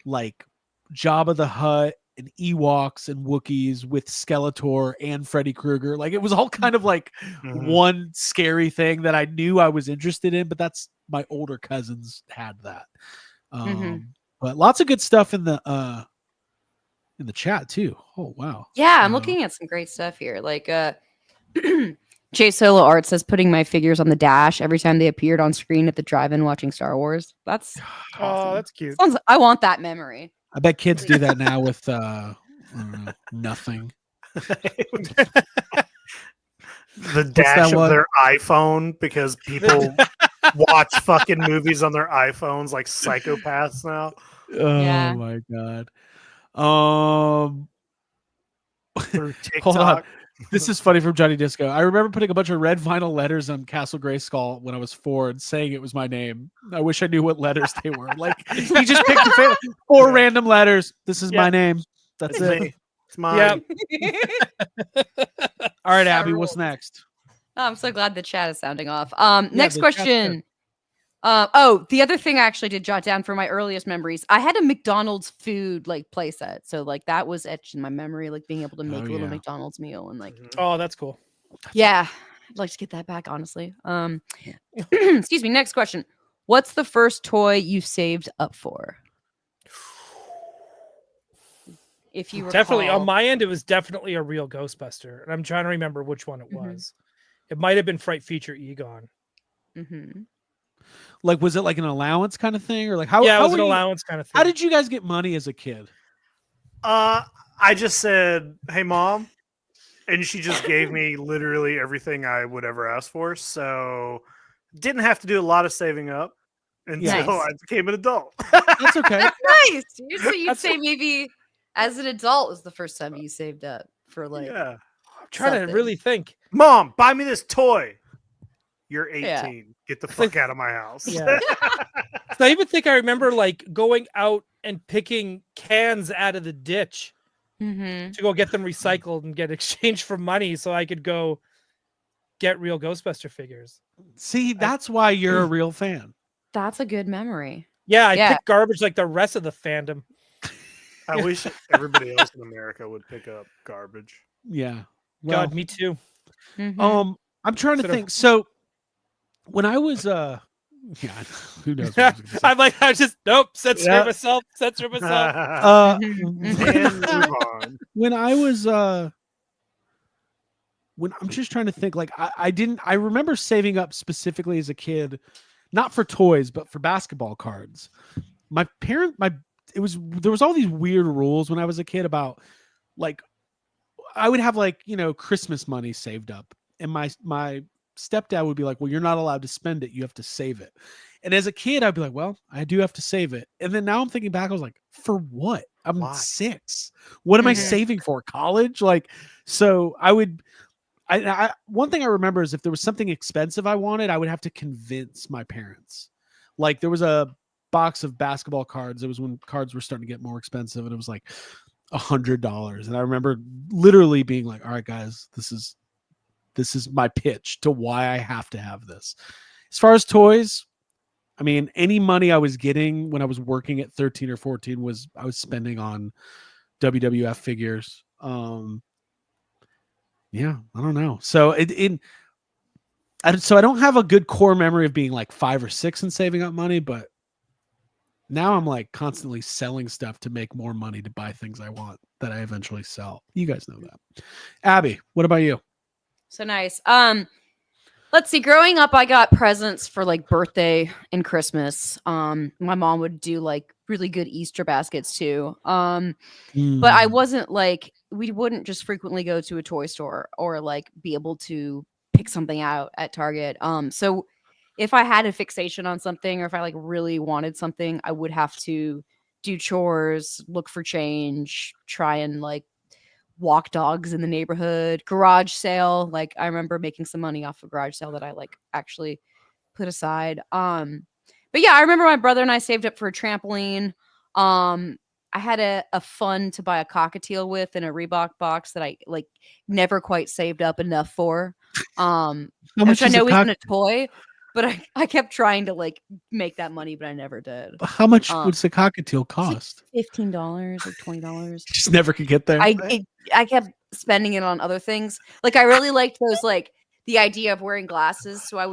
like Jabba the Hutt and Ewoks and Wookiees with Skeletor and Freddy Krueger. Like it was all kind of like Mhm. one scary thing that I knew I was interested in, but that's my older cousins had that. But lots of good stuff in the chat too. Oh wow. Yeah, I'm looking at some great stuff here. Like J Solo Art says putting my figures on the dash every time they appeared on screen at the drive-in watching Star Wars. That's Oh, awesome. that's cute. I want that memory. I bet kids do that now with I don't know, nothing. The dash of one? their iPhone because people watch fucking movies on their iPhones like psychopaths now. Oh Yeah. my god. Through TikTok. Hold on. This is funny from Johnny Disco. I remember putting a bunch of red vinyl letters on Castle Grayskull when I was 4 and saying it was my name. I wish I knew what letters they were. Like he just picked 4 random letters. This is my name. That's It's it. me. It's mine. All right, Abby, rules. what's next? Oh, I'm so glad the chat is sounding off. Yeah, Next the chat's question. The other thing I actually did jot down for my earliest memories, I had a McDonald's food like playset. So like that was etched in my memory, like being able to make a little yeah. McDonald's meal and like Oh, that's cool. yeah, I'd like to get that back, honestly. Excuse me, next question. What's the first toy you saved up for? If you Definitely recall. on my end, it was definitely a real Ghostbuster, and I'm trying to remember which one it Mhm. was. It might have been Fright Feature Egon. Mhm. Like, was it like an allowance kind of thing, or like how? Yeah, it how was were an you- allowance kind of thing. How did you guys get money as a kid? I just said, "Hey, mom," and she just gave me literally everything I would ever ask for. So didn't have to do a lot of saving up until Nice. I became an adult. That's okay. That's nice. So you'd That's say maybe as an adult was the first time you saved up for like Yeah, I'm trying something. to really think. mom, buy me this toy. You're 18. Yeah. Get the fuck out of my house. Yeah. So I even think I remember like going out and picking cans out of the ditch Mm-hmm. to go get them recycled and get exchanged for money so I could go get real Ghostbuster figures. See, that's why you're a real fan. That's a good memory. Yeah, I Yeah. picked garbage like the rest of the fandom. I wish everybody else in America would pick up garbage. Yeah. Well, God, me too. Mhm. I'm trying to Sort of- think. So when I was yeah, who knows what I was gonna say. I'm like, I just censor Yeah. myself, censor myself. And move on. When I was when I'm just trying to think, like I remember saving up specifically as a kid, not for toys, but for basketball cards. There was all these weird rules when I was a kid about, like, I would have, like, Christmas money saved up, and my stepdad would be like, well, you're not allowed to spend it, you have to save it. And as a kid, I'd be like, well, I do have to save it. And then now I'm thinking back, I was like, for what? I'm Why? 6. What am I Mhm. saving for? College? Like, so one thing I remember is if there was something expensive I wanted, I would have to convince my parents. Like, there was a box of basketball cards. It was when cards were starting to get more expensive, and it was like $100. And I remember literally being like, all right, guys, this is my pitch to why I have to have this. As far as toys, I mean, any money I was getting when I was working at 13 or 14 I was spending on WWF figures. Yeah, I don't know. So so I don't have a good core memory of being like 5 or 6 and saving up money, but now I'm like constantly selling stuff to make more money to buy things I want that I eventually sell. You guys know that. Abby, what about you? So nice. Let's see. Growing up, I got presents for like birthday and Christmas. My mom would do like really good Easter baskets too. But I wasn't like, we wouldn't just frequently go to a toy store or like be able to pick something out at Target. So if I had a fixation on something, or if I like really wanted something, I would have to do chores, look for change, try and like walk dogs in the neighborhood, garage sale. Like, I remember making some money off a garage sale that I like actually put aside. But yeah, I remember my brother and I saved up for a trampoline. I had a fund to buy a cockatiel with in a Reebok box that I like never quite saved up enough for. How Which much I is know isn't a toy, but I kept trying to like make that money, but I never did. How much Um, would the cockatiel cost? $15 or $20. Just never could get there. I kept spending it on other things. Like, I really liked those, like the idea of wearing glasses. So I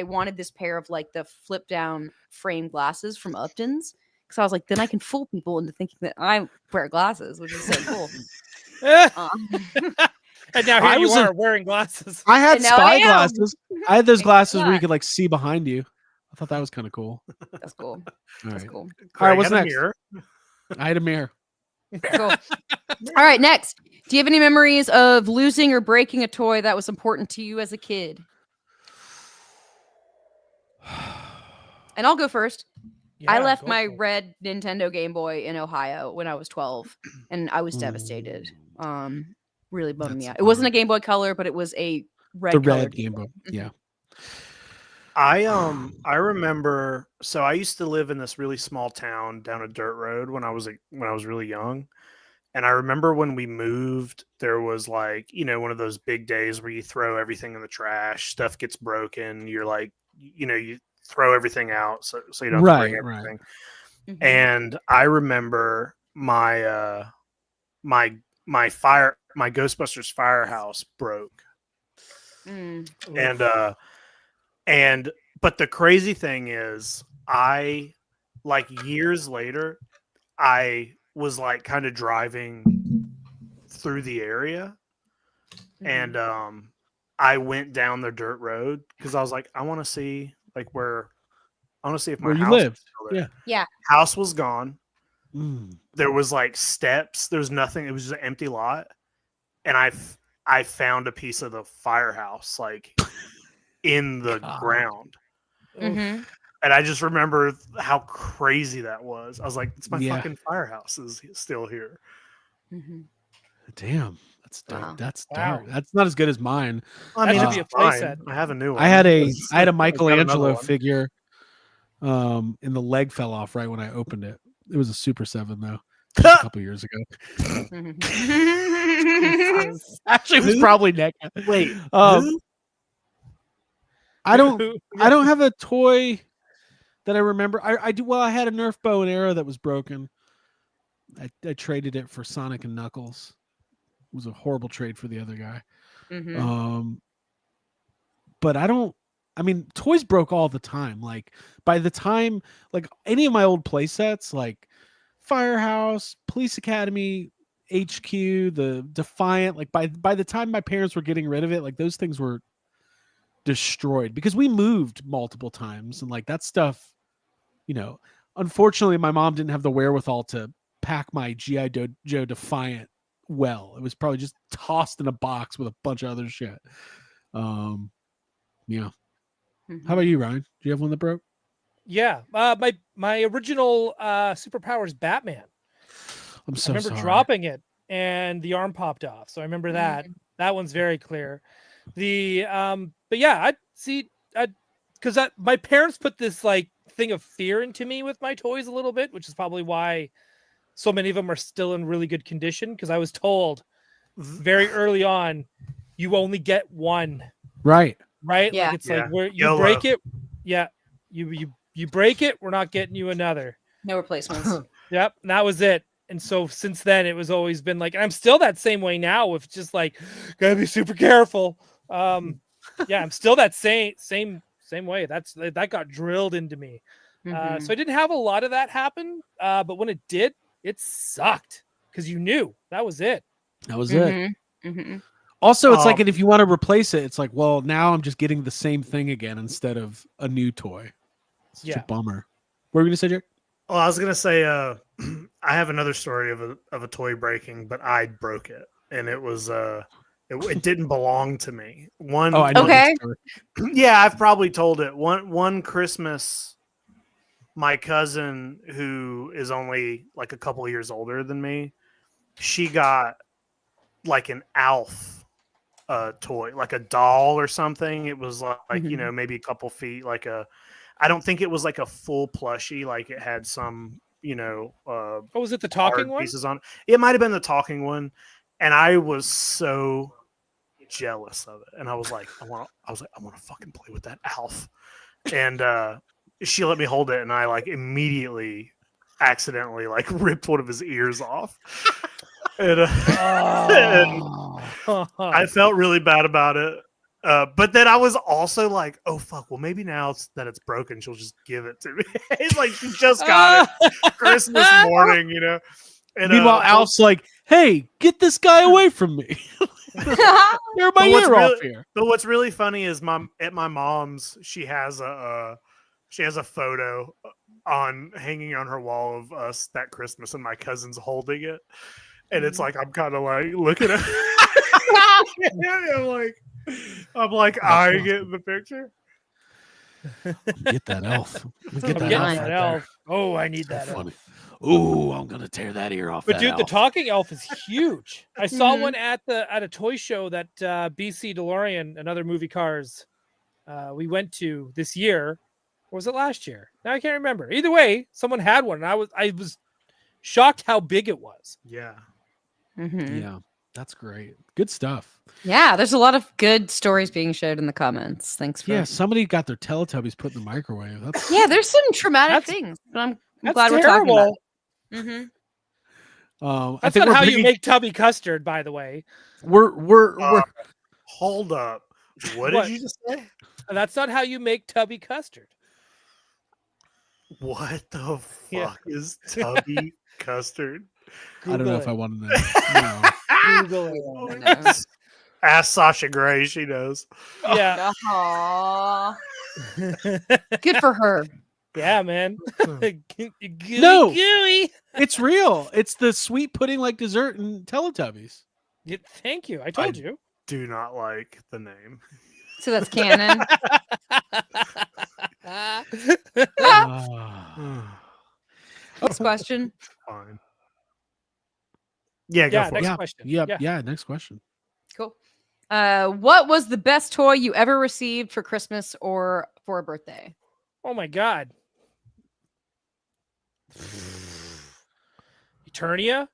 wanted this pair of like the flip down frame glasses from Upton's. Because I was like, then I can fool people into thinking that I wear glasses, which is so cool. And now I here you was are wearing glasses. I had And now I spy am. glasses. I had those glasses where you Yeah. could like see behind you. I thought that was kind of cool. That's cool. All That's right. cool. All right, Craig what's had a next? mirror. I had a mirror. Cool. All right, next. Do you have any memories of losing or breaking a toy that was important to you as a kid? And I'll go first. I Yeah, left go my for it. red Nintendo Game Boy in Ohio when I was 12, and I was devastated. Really bummed me That's out. It wasn't bummer. a Game Boy Color, but it was a red The colored red Game Boy. Yeah. I remember, so I used to live in this really small town down a dirt road when I was really young. And I remember when we moved, there was like, one of those big days where you throw everything in the trash, stuff gets broken, you're like, you throw everying out so you don't have to bring Right. everything. Mhm. And I remember my Ghostbusters firehouse broke. Mm. But the crazy thing is, I, like, years later, I was like kind of driving through the area, and I went down the dirt road because I was like, I want to see if my Where you house live. is still there. Yeah. Yeah. House was gone. there was like steps. There was nothing. It was just an empty lot, and I found a piece of the firehouse like in the ground. Mhm. And I just remember how crazy that was. I was like, "It's my Yeah. fucking firehouse is still here." Mhm. Damn, that's dope. Wow. That's Wow. dark. That's not as good as mine. I That mean, should it's be a fine. playset. I have a new one. I had a It's- I've got another Michelangelo one. figure, and the leg fell off right when I opened it. It was a Super 7 though, just a couple years ago. Mhm. Actually, it was Who? probably neck. Wait, Um, I don't Yeah. have a toy that I remember. I do. Well, I had a Nerf bow and arrow that was broken. I traded it for Sonic and Knuckles. It was a horrible trade for the other guy. Mhm. But I mean, toys broke all the time. Like by the time, like any of my old play sets, like Firehouse, Police Academy, HQ, the Defiant, like by the time my parents were getting rid of it, like those things were destroyed because we moved multiple times and like that stuff, unfortunately my mom didn't have the wherewithal to pack my GI Joe Defiant well. It was probably just tossed in a box with a bunch of other shit. Yeah. How about you, Ryan? Do you have one that broke? Yeah. My original superpowers Batman. I'm I so remember sorry. dropping it and the arm popped off. So I remember that. Mhm. That one's very clear. But yeah, I see because my parents put this like thing of fear into me with my toys a little bit, which is probably why so many of them are still in really good condition. Because I was told very early on, you only get one. Right. Right? Yeah. Like it's Yeah. like where you YOLO. break it. Yeah. You break it, we're not getting you another. No replacements. Yep. And that was it. And so since then it was always been like, and I'm still that same way now with just like gotta be super careful. Yeah, I'm still that same way. That got drilled into me. Mhm. So I didn't have a lot of that happen. But when it did, it sucked because you knew that was it. That was it. Mhm. Mhm. Also, it's like, Um, and if you want to replace it, it's like, well, now I'm just getting the same thing again instead of a new toy. It's such a Yeah. bummer. What were you gonna say, Jack? Well, I was gonna say, I have another story of a toy breaking, but I broke it, and it was it didn't belong to me. One, Oh, I know. Okay. this story. yeah, I've probably told it. One Christmas, my cousin, who is only like a couple years older than me, she got like an Alf toy, like a doll or something. It was like Mhm. maybe a couple feet, like I don't think it was like a full plushie, like it had some Oh, was it the hard talking one? pieces on it. It might have been the talking one, and I was so jealous of it, and I was like, I want to fucking play with that Alf, and she let me hold it, and I like immediately accidentally like ripped one of his ears off, and, and Oh. I felt really bad about it. But then I was also like, oh fuck, well maybe now that it's broken, she'll just give it to me. It's like she just got it Christmas morning, And Meanwhile, Alf's like, "Hey, get this guy away from me! Tear my But what's ear off really- here." But what's really funny is at my mom's, she has a photo on hanging on her wall of us that Christmas, and my cousin's holding it, and it's like I'm kind of like looking at. I'm like eyeing it in the picture. Get that elf. Get I'm that getting elf that right elf. Oh, I need there. that elf. Funny. Ooh, I'm gonna tear that ear off. But that dude, the elf. talking elf is huge. I saw Mhm. one at a toy show that BC DeLorean and other movie cars we went to this year. Or was it last year? Now I can't remember. Either way, someone had one, and I was shocked how big it was. Yeah. Mhm. Yeah, that's great. Good stuff. Yeah, there's a lot of good stories being shared in the comments. Thanks for Yeah, somebody got their Teletubbies put in the microwave. That's Yeah, there's some traumatic That's- things, but I'm That's glad we're talking about terrible. it. Mhm. I That's think not we're how you bringing- make tubby custard, by the way. we're Hold up. What What? did you just say? That's not how you make tubby custard. What the Yeah. fuck is tubby custard? I don't know Google if I it. want to know. No. Google it. No. Ask Sasha Grey, she knows. Yeah. Aw. Good for her. Yeah, man. No. Gooey. It's real. It's the sweet pudding like dessert in Teletubbies. Thank you. I told you. Do not like the name. So that's canon. Next question. Fine. Yeah, go Yeah, for next it. question. Yeah. Next question. Cool. What was the best toy you ever received for Christmas or for a birthday? Oh my god. Eternia?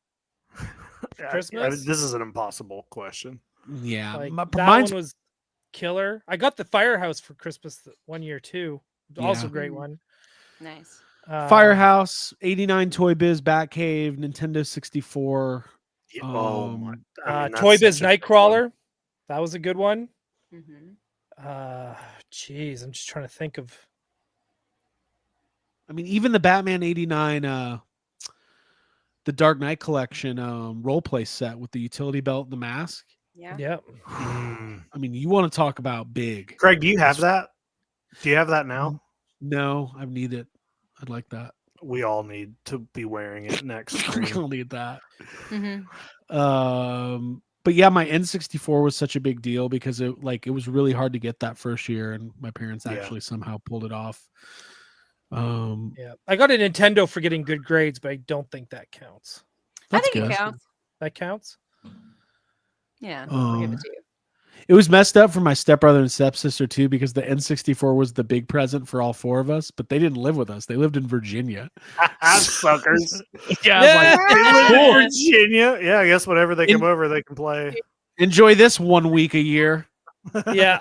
Christmas? This is an impossible question. Yeah, Like, that mine's one was killer. I got the Firehouse for Christmas one year too. Also Yeah. a great one. Nice. Firehouse, 89 Toy Biz, Batcave, Nintendo 64. Yeah, oh my! Um, that's Toy Biz such a big one. Nightcrawler. That was a good one. Mm-hmm. Jeez, I'm just trying to think of. I mean, even the Batman 89, the Dark Knight collection role play set with the utility belt and the mask. Yeah. Yep. I mean, you want to talk about big. Craig, do you have that? Do you have that now? No, I need it. I'd like that. We all need to be wearing it next We stream. don't need that. Mm-hmm. But yeah, my N64 was such a big deal because it was really hard to get that first year, and my parents Yeah. actually somehow pulled it off. Yeah. I got a Nintendo for getting good grades, but I don't think that counts. I That's think good. it counts. That counts? Yeah. I'll give it to you. It was messed up for my stepbrother and stepsister too, because the N64 was the big present for all four of us, but they didn't live with us. They lived in Virginia. Suckers. Yeah, I was like, They live cool. in Virginia. Yeah, I guess whenever they come over, they can play. Enjoy this 1 week a year. Yeah.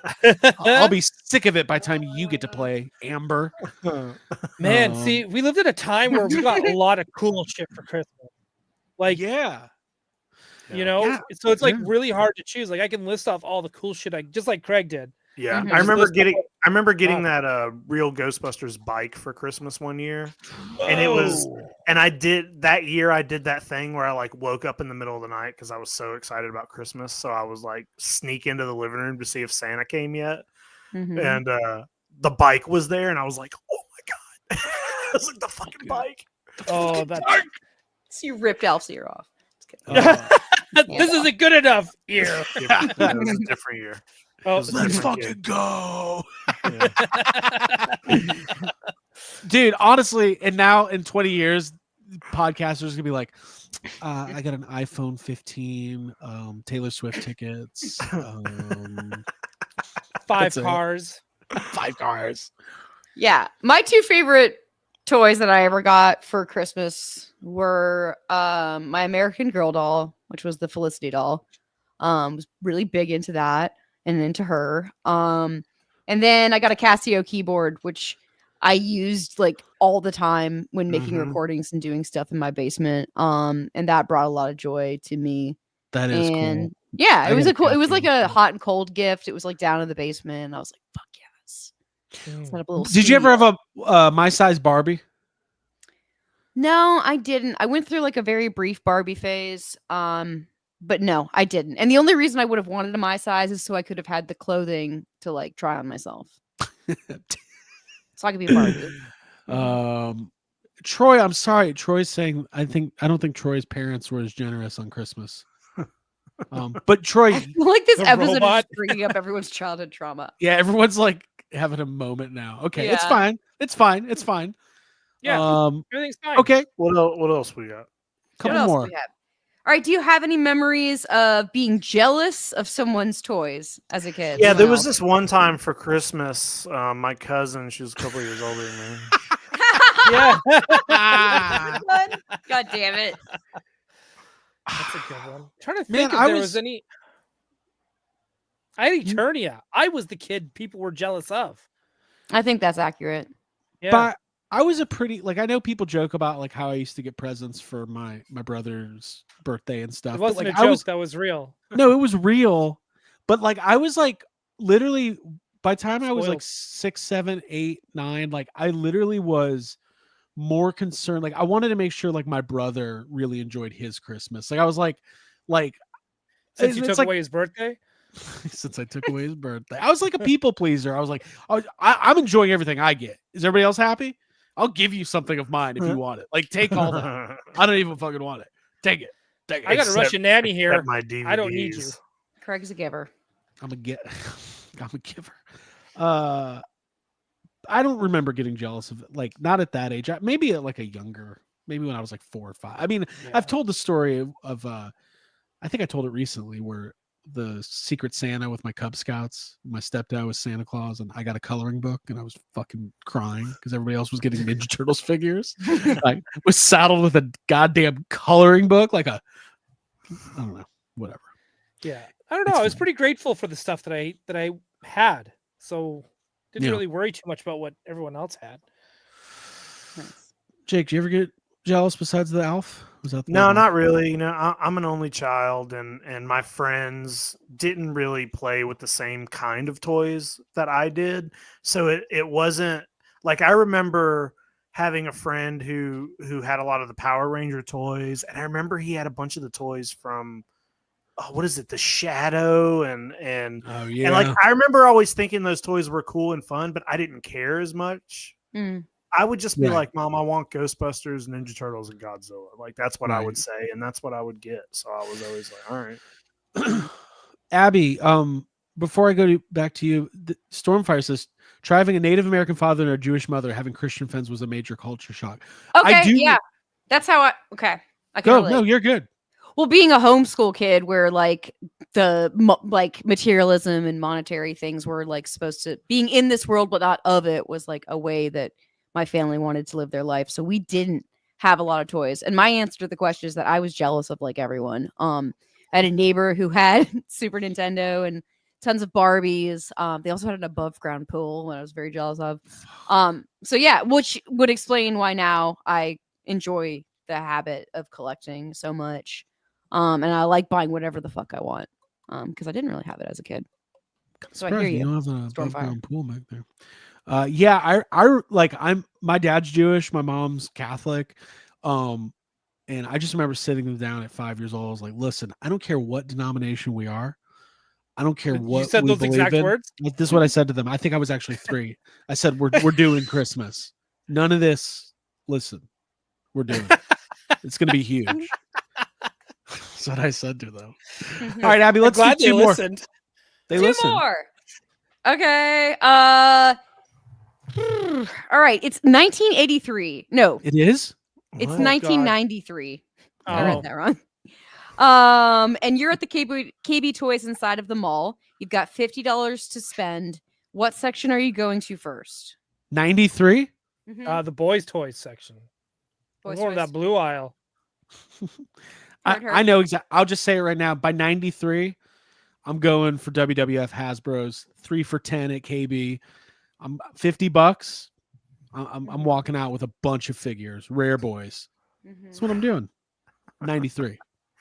I'll be sick of it by the time you get to play, Amber. Man, Um, see, we lived at a time where we got a lot of cool shit for Christmas. Like, Yeah. you know, Yeah. so it's like Yeah. really hard to choose. Like, I can list off all the cool shit just like Craig did. Yeah, Mhm. I remember Just getting. those I remember getting that real Ghostbusters bike for Christmas one year, and it was. And I did that year. I did that thing where I like woke up in the middle of the night because I was so excited about Christmas. So I was like sneak into the living room to see if Santa came yet, Mhm. and the bike was there, and I was like, "Oh my god!" It was like the fucking bike. Oh, that's So you ripped Alf's ear off. Just kidding. this isn't good enough. Ear. Yeah, it was a different year. Oh, was a Let's different fucking kid. go. Yeah. Dude, honestly, and now in 20 years, podcasters gonna be like, I got an iPhone 15, Taylor Swift tickets, 5 That's it. cars. 5 cars. Yeah. My two favorite toys that I ever got for Christmas were my American Girl doll, which was the Felicity doll. Was really big into that and into her. And then I got a Casio keyboard, which I used like all the time when making Mhm. recordings and doing stuff in my basement. And that brought a lot of joy to me. That is And cool. yeah, I it was got a cool, it was Casio like a keyboard. hot and cold gift. It was like down in the basement. And I was like, fuck yes. Set up a little Did you ever studio. have a my size Barbie? No, I didn't. I went through like a very brief Barbie phase. But no, I didn't. And the only reason I would have wanted a my size is so I could have had the clothing to like try on myself. So I could be a Barbie. Troy, I'm sorry. Troy's saying I don't think Troy's parents were as generous on Christmas. But Troy, I feel like this The episode robot. is just bringing up everyone's childhood trauma. yeah, everyone's like having a moment now. Okay, it's Yeah. fine. It's fine. It's fine. Yeah, everything's fine. Okay, What else we got? couple What else do more. we have? All right. Do you have any memories of being jealous of someone's toys as a kid? Yeah, there Someone was else? this one time for Christmas. My cousin, she was a couple years older than me. Yeah. God damn it. That's a good one. I'm trying to Man, think if I there was- was any. I had Eternia. I was the kid people were jealous of. I think that's accurate. Yeah. But I was a pretty I know people joke about like how I used to get presents for my brother's birthday and stuff. it but, wasn't like, a joke. That was real. No, it was real. But like I was like literally by the time I was like Spoiled. 6, 7, 8, 9, like I literally was more concerned. Like I wanted to make sure like my brother really enjoyed his Christmas. Like I was like Since you it's took like- away his birthday. since I took away his birthday. I was like a people pleaser. I was like, I'm enjoying everything I get. Is everybody else happy? I'll give you something of mine if you want it. Like, take all that. I don't even fucking want it. Take it. Take it. I got a Russian nanny here. Except my DVDs. I don't need you. Craig's a giver. I'm a giver. I don't remember getting jealous of it. Like, not at that age. Maybe at like a younger, maybe when I was like 4 or 5. I mean, I've told the story of I think I told it recently where the Secret Santa with my Cub Scouts, my stepdad was Santa Claus, and I got a coloring book, and I was fucking crying because everybody else was getting Ninja Turtles figures. I was saddled with a goddamn coloring book, like I don't know, whatever. Yeah, I don't know. I was pretty grateful for the stuff that I had, so didn't really worry too much about what everyone else had. Jake, do you ever get jealous besides the Alf? Was that No, not really. You know, I'm an only child, and my friends didn't really play with the same kind of toys that I did. So it wasn't like, I remember having a friend who had a lot of the Power Ranger toys, and I remember he had a bunch of the toys from what is it, the Shadow and oh yeah, and like I remember always thinking those toys were cool and fun, but I didn't care as much. I would just be like, Mom, I want Ghostbusters, Ninja Turtles, and Godzilla. Like, that's what I would say, and that's what I would get. So I was always like, all right. Abby, before I go back to you, Stormfire says, having a Native American father and a Jewish mother, having Christian friends was a major culture shock. Okay, yeah. That's how I can go. relate. No, you're good. Well, being a homeschool kid where like the like materialism and monetary things were like supposed to, being in this world but not of it, was like a way that my family wanted to live their life. So we didn't have a lot of toys. And my answer to the question is that I was jealous of like everyone. I had a neighbor who had Super Nintendo and tons of Barbies. They also had an above ground pool that I was very jealous of. So yeah, which would explain why now I enjoy the habit of collecting so much. And I like buying whatever the fuck I want. Because I didn't really have it as a kid. So I hear you. You don't have an above ground pool back there. Yeah, my dad's Jewish, my mom's Catholic. And I just remember sitting them down at 5 years old. I was like, listen, I don't care what denomination we are. I don't care what you said we those believe exact in. words. This is what I said to them. I think I was actually 3. I said, we're doing Christmas. None of this. Listen, we're doing it. It's going to be huge. That's what I said to them. All right, Abby, let's do 2 more. Listened. They Two listened. more. Okay. All right. It's 1983. No, It is? it's What? 1993. I read Oh. that wrong. And you're at the KB Toys inside of the mall. You've got $50 to spend. What section are you going to first? 93? The boys' toys section. Boys' More of toys. that blue aisle. Heard. I know exactly. I'll just say it right now. By 93, I'm going for WWF Hasbro's 3 for $10 at KB. I'm $50. I'm walking out with a bunch of figures, rare boys. That's what I'm doing. 93.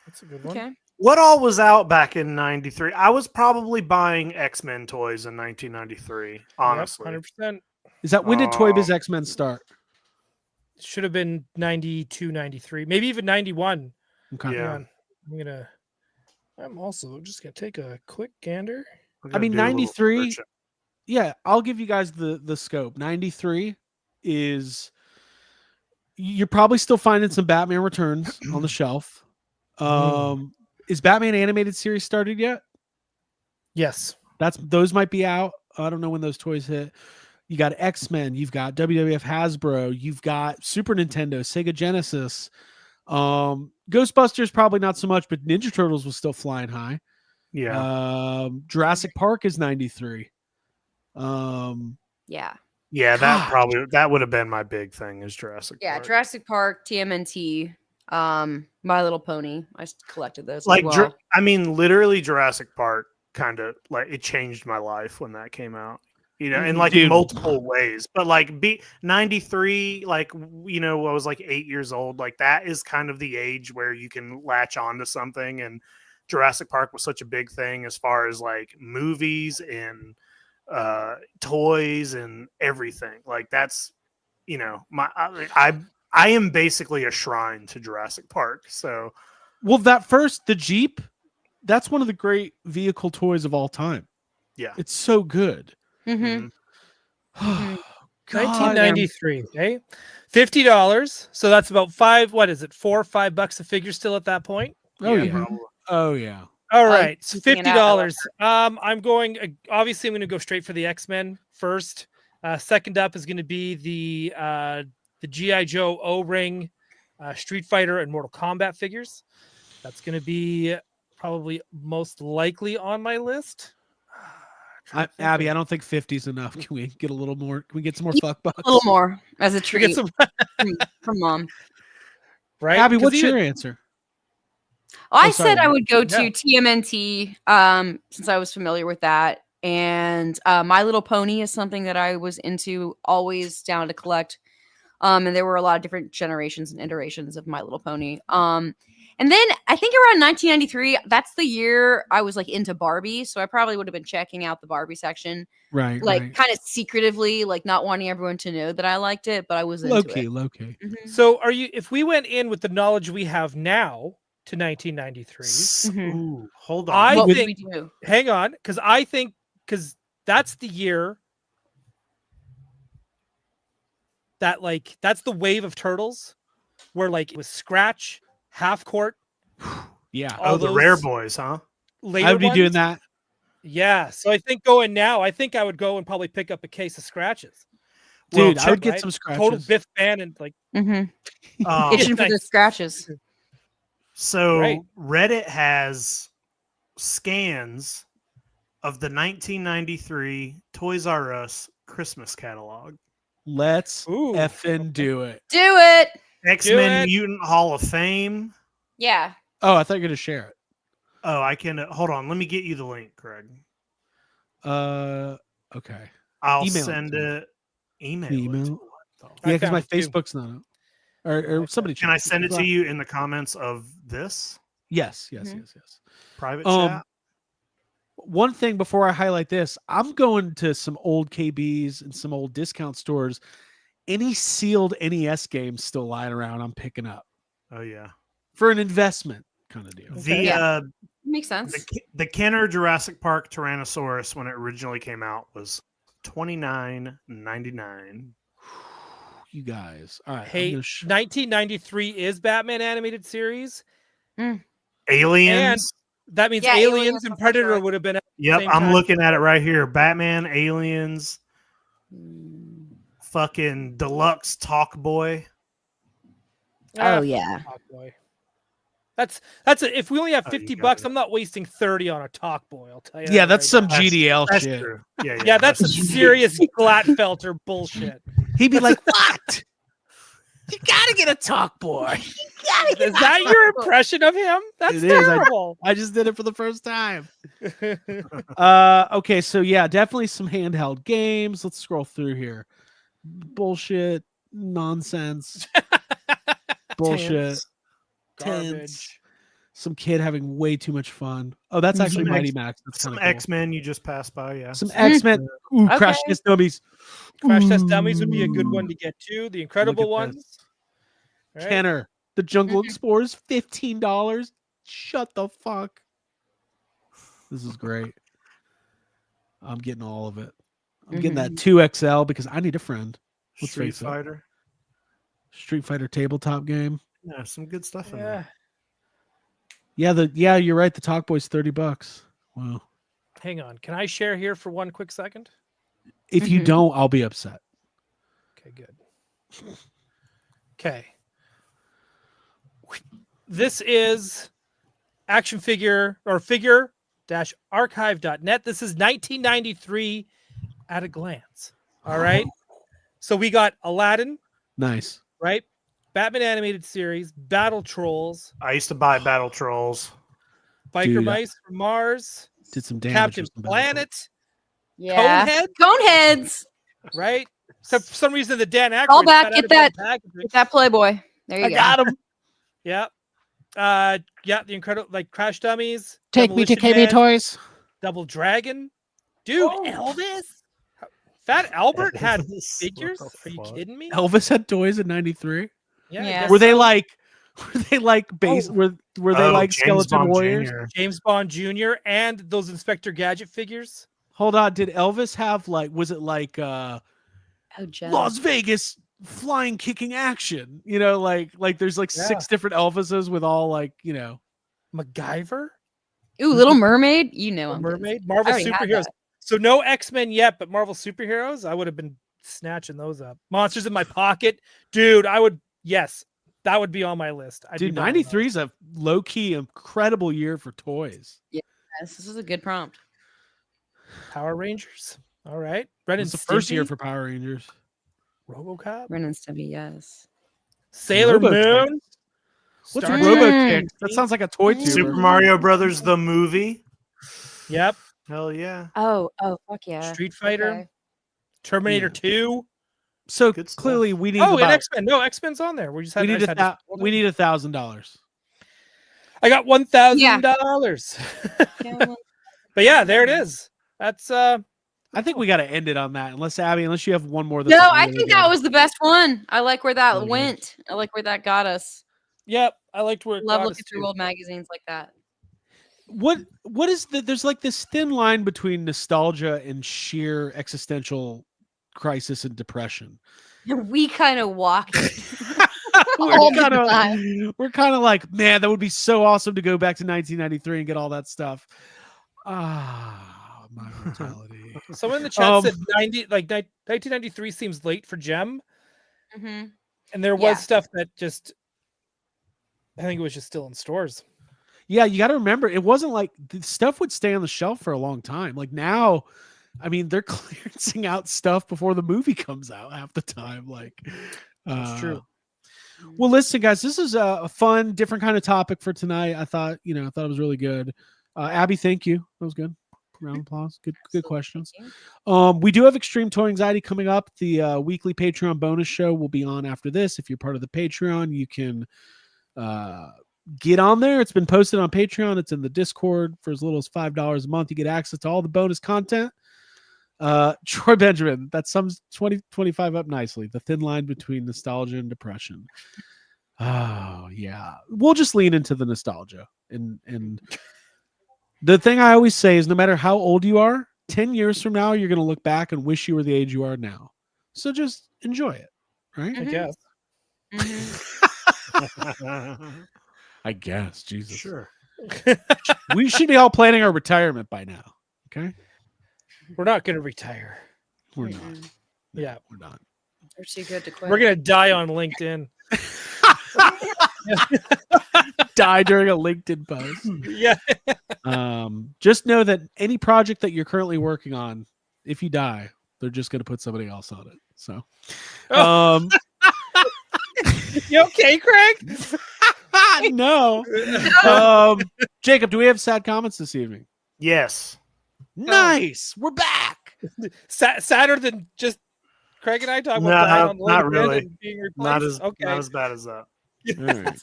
That's a good one. Okay. What all was out back in 93? I was probably buying X-Men toys in 1993, honestly. 100%. Is that when did Toy Biz X-Men start? Should have been 92, 93, maybe even 91. Okay. Yeah. Hang on. I'm also just going to take a quick gander. We're I gonna mean, do a little 93. search. Yeah, I'll give you guys the scope. 93 is, you're probably still finding some Batman Returns on the shelf. Is Batman animated series started yet? Yes. Those might be out. I don't know when those toys hit. You got X-Men, you've got WWF Hasbro, you've got Super Nintendo, Sega Genesis. Ghostbusters probably not so much, but Ninja Turtles was still flying high. Yeah. Jurassic Park is 93. Yeah. Yeah, God. that would have been my big thing, is Jurassic Yeah. Park. Jurassic Park, TMNT, My Little Pony. I collected those Like, as well. I mean, literally Jurassic Park kind of like, it changed my life when that came out. You know, in like multiple ways, but like 93, like, you know, I was like 8 years old. Like, that is kind of the age where you can latch on to something. And Jurassic Park was such a big thing as far as like movies and toys and everything. Like, that's, you know, I am basically a shrine to Jurassic Park. So, well, the Jeep, that's one of the great vehicle toys of all time. yeah, It's so good. Mm-hmm. God. 1993. Okay, $50. So that's about What is it? $4 or $5 a figure still at that point. Oh Yeah, yeah. probably. Oh yeah. All I right, was so thinking it out. I love $50. I'm going. Obviously, I'm going to go straight for the X-Men first. Second up is going to be the GI Joe O-ring, Street Fighter, and Mortal Kombat figures. That's going to be probably most likely on my list. Abby, I don't think 50's enough. Can we get a little more? Can we get some more Yeah, fuck bucks? A little more as a We treat get some from mom. right. Abby, 'Cause what's even- your answer? I sorry, said I Abby. would go Yeah. to TMNT since I was familiar with that. And My Little Pony is something that I was into, always down to collect. And there were a lot of different generations and iterations of My Little Pony. And then I think around 1993, that's the year I was like into Barbie. So I probably would have been checking out the Barbie section, Right. like right. kind of secretively, like not wanting everyone to know that I liked it, but I was into Low it. key, low key. Mhm. So, if we went in with the knowledge we have now to 1993, Mhm. Ooh, hold on. I What would think. we do? Hang on, because that's the year that that's the wave of Turtles, where it was Scratch, Half Court, Yeah. all the rare those boys, huh? later I would be doing ones. that. Yeah, so I think going now, I think I would go and probably pick up a case of scratches. Dude, Well, I would get right? some scratches. Total Biff fan and Itching for the nice. scratches. So Right. Reddit has scans of the 1993 Toys R Us Christmas catalog. Let's Ooh. effing do it. Do it. X-Men it. Mutant Hall of Fame. Yeah. Oh, I thought you were gonna share it. Oh, I can hold on. Let me get you the link, Craig. Okay. I'll Email it send to me. it. Email. Email? It. I Yeah, because my found it too. Facebook's not up. Or somebody. Can I check send it as to well. you in the comments of this Yes. Yes. Mhm. Yes. private Um, chat? One thing before I highlight this, I'm going to some old KBs and some old discount stores. Any sealed NES games still lying around, I'm picking up Oh yeah. for an investment kind of deal. The Yeah. Makes sense. the Kenner Jurassic Park Tyrannosaurus when it originally came out was $29.99. You guys, all right. I'm Hey, gonna 1993 is Batman animated series. Aliens. That means Yeah, Aliens Aliens and for Predator sure. would have been at the Yep, same I'm time. looking at it right here. Batman, Aliens, fucking deluxe Talk Boy. Oh yeah. Talk Boy. That's if we only have Oh, you $50, got it. I'm not wasting 30 on a Talk Boy. I'll tell you. Yeah, that that's right some now. GDL That's shit. true. Yeah, Yeah, that's some serious Glatfelter bullshit. He'd be like, "What? You gotta get a talk boy." Is that your impression of him? That's It is. terrible. I just did it for the first time. Okay, so yeah, definitely some handheld games. Let's scroll through here. Bullshit, nonsense, bullshit, tense. Garbage. Some kid having way too much fun. Oh, that's actually Some Mighty X- Max. That's Some kind of cool. X-Men you just passed by, yeah. Some X-Men. Ooh, Crash Okay. Test Dummies. Crash Test Dummies would be a good Ooh. one to get to. The Incredible Look at ones. Right? Kenner, the Jungle Mhm. Explorers, $15. Shut the fuck. This is great. I'm getting all of it. I'm getting that 2XL because I need a friend. Let's Street face it. Fighter. Street Fighter tabletop game. Yeah, some good stuff in Yeah. there. Yeah, you're right. The Talk Boy's $30. Wow. Hang on. Can I share here for one quick second? If you Mhm. don't, I'll be upset. Okay, good. Okay. This is action figure or figure-archive.net. This is 1993 at a glance. All right. So we got Aladdin, Nice. right? Batman animated series, Battle Trolls, I used to buy Battle Trolls. Biker Dude, Mice from Mars, Did some damage. Captain with some Battle Planet, Yeah. Conehead, Coneheads. right? So for some reason, the Dan Aykroyd Call back, cut get out of that that. packaging. Get that Playboy. There you I go. got him. Yeah. Yeah, the incredible Crash Dummies. Take me to Demolition KB Man, Toys. Double Dragon. Dude, Elvis. Fat Albert had Elvis? figures. What the Are you fuck? kidding me? Elvis had toys in '93. Yeah. I Yeah. guess Were they so. like? Were they like base? Oh. Were they Oh, like James Skeleton Bond Warriors? Jr. James Bond Jr. and those Inspector Gadget figures? Hold on. Did Elvis have like? Was it like? Oh, Jem. Las Vegas flying kicking action. You know, like there's like Yeah. 6 different Elvises with all like, you know. MacGyver, Ooh, Little Mermaid. You know, I'm getting Mermaid, some. Marvel I already had superheroes. that. So no X-Men yet, but Marvel superheroes. I would have been snatching those up. Monsters in my pocket, dude. I would. Yes, that would be on my list. I'd Dude, be buying 93 is a low key incredible year for toys. Yes, this is a good prompt. those. Power Rangers. All right, Ren and It's the first year Stimpy, for Power Rangers. RoboCop, Ren and Stimpy, yes. Sailor Robo Moon. What's Star Robo Mm. Kick? That sounds like a toy Mm. tuber. Super Mario Brothers the movie. Yep. Hell yeah. Oh, fuck yeah. Street Fighter, Okay. Terminator Yeah. 2. So Good stuff. clearly we need Oh, and about X-Men. No, X-Men's on there. We just had. we I need just had to scroll we down. need $1,000. I got $1,000. Yeah, But yeah, there it is. That's I think we got to end it on that. Unless Abby, unless you have one more. That's no, like I really think good. that was the best one. I like where that Really good. went. I like where that got us. yep. I liked where it Love got looking us through too. old magazines like that. What is the there's like this thin line between nostalgia and sheer existential crisis and depression. We kind of walk it. we're All the kind of time. we're kind of like, man, that would be so awesome to go back to 1993 and get all that stuff. Ah, my mortality. Someone in the chat said 1993 seems late for Gem, hmm and there was Yeah. stuff that just I think it was just still in stores. Yeah, you got to remember, it wasn't like the stuff would stay on the shelf for a long time. Like now, I mean, they're clearancing out stuff before the movie comes out half the time. Like, That's true. Well, listen, guys, this is a fun, different kind of topic for tonight. I thought it was really good. Abby, thank you. That was good. Round of applause. Good Absolutely. questions. Thank you. We do have Extreme Toy Anxiety coming up. The weekly Patreon bonus show will be on after this. If you're part of the Patreon, you can get on there. It's been posted on Patreon. It's in the Discord for as little as $5 a month. You get access to all the bonus content. Troy Benjamin, that sums 2025 up nicely. The thin line between nostalgia and depression. Oh yeah, we'll just lean into the nostalgia. And the thing I always say is, no matter how old you are, 10 years from now, you're going to look back and wish you were the age you are now. So just enjoy it, right? I guess. I guess. Jesus. Sure. We should be all planning our retirement by now. Okay. We're not going to retire. We're not. Yeah. We're not. We're too good to quit. We're going to die on LinkedIn. Die during a LinkedIn post. Yeah. Just know that any project that you're currently working on, if you die, they're just going to put somebody else on it. So, You okay, Craig? no. Jacob, do we have sad comments this evening? Yes. Nice. We're back. Sadder than just Craig and I talking No, about dying on not LinkedIn really. and being replaced. Not as okay. not as bad as that. All right.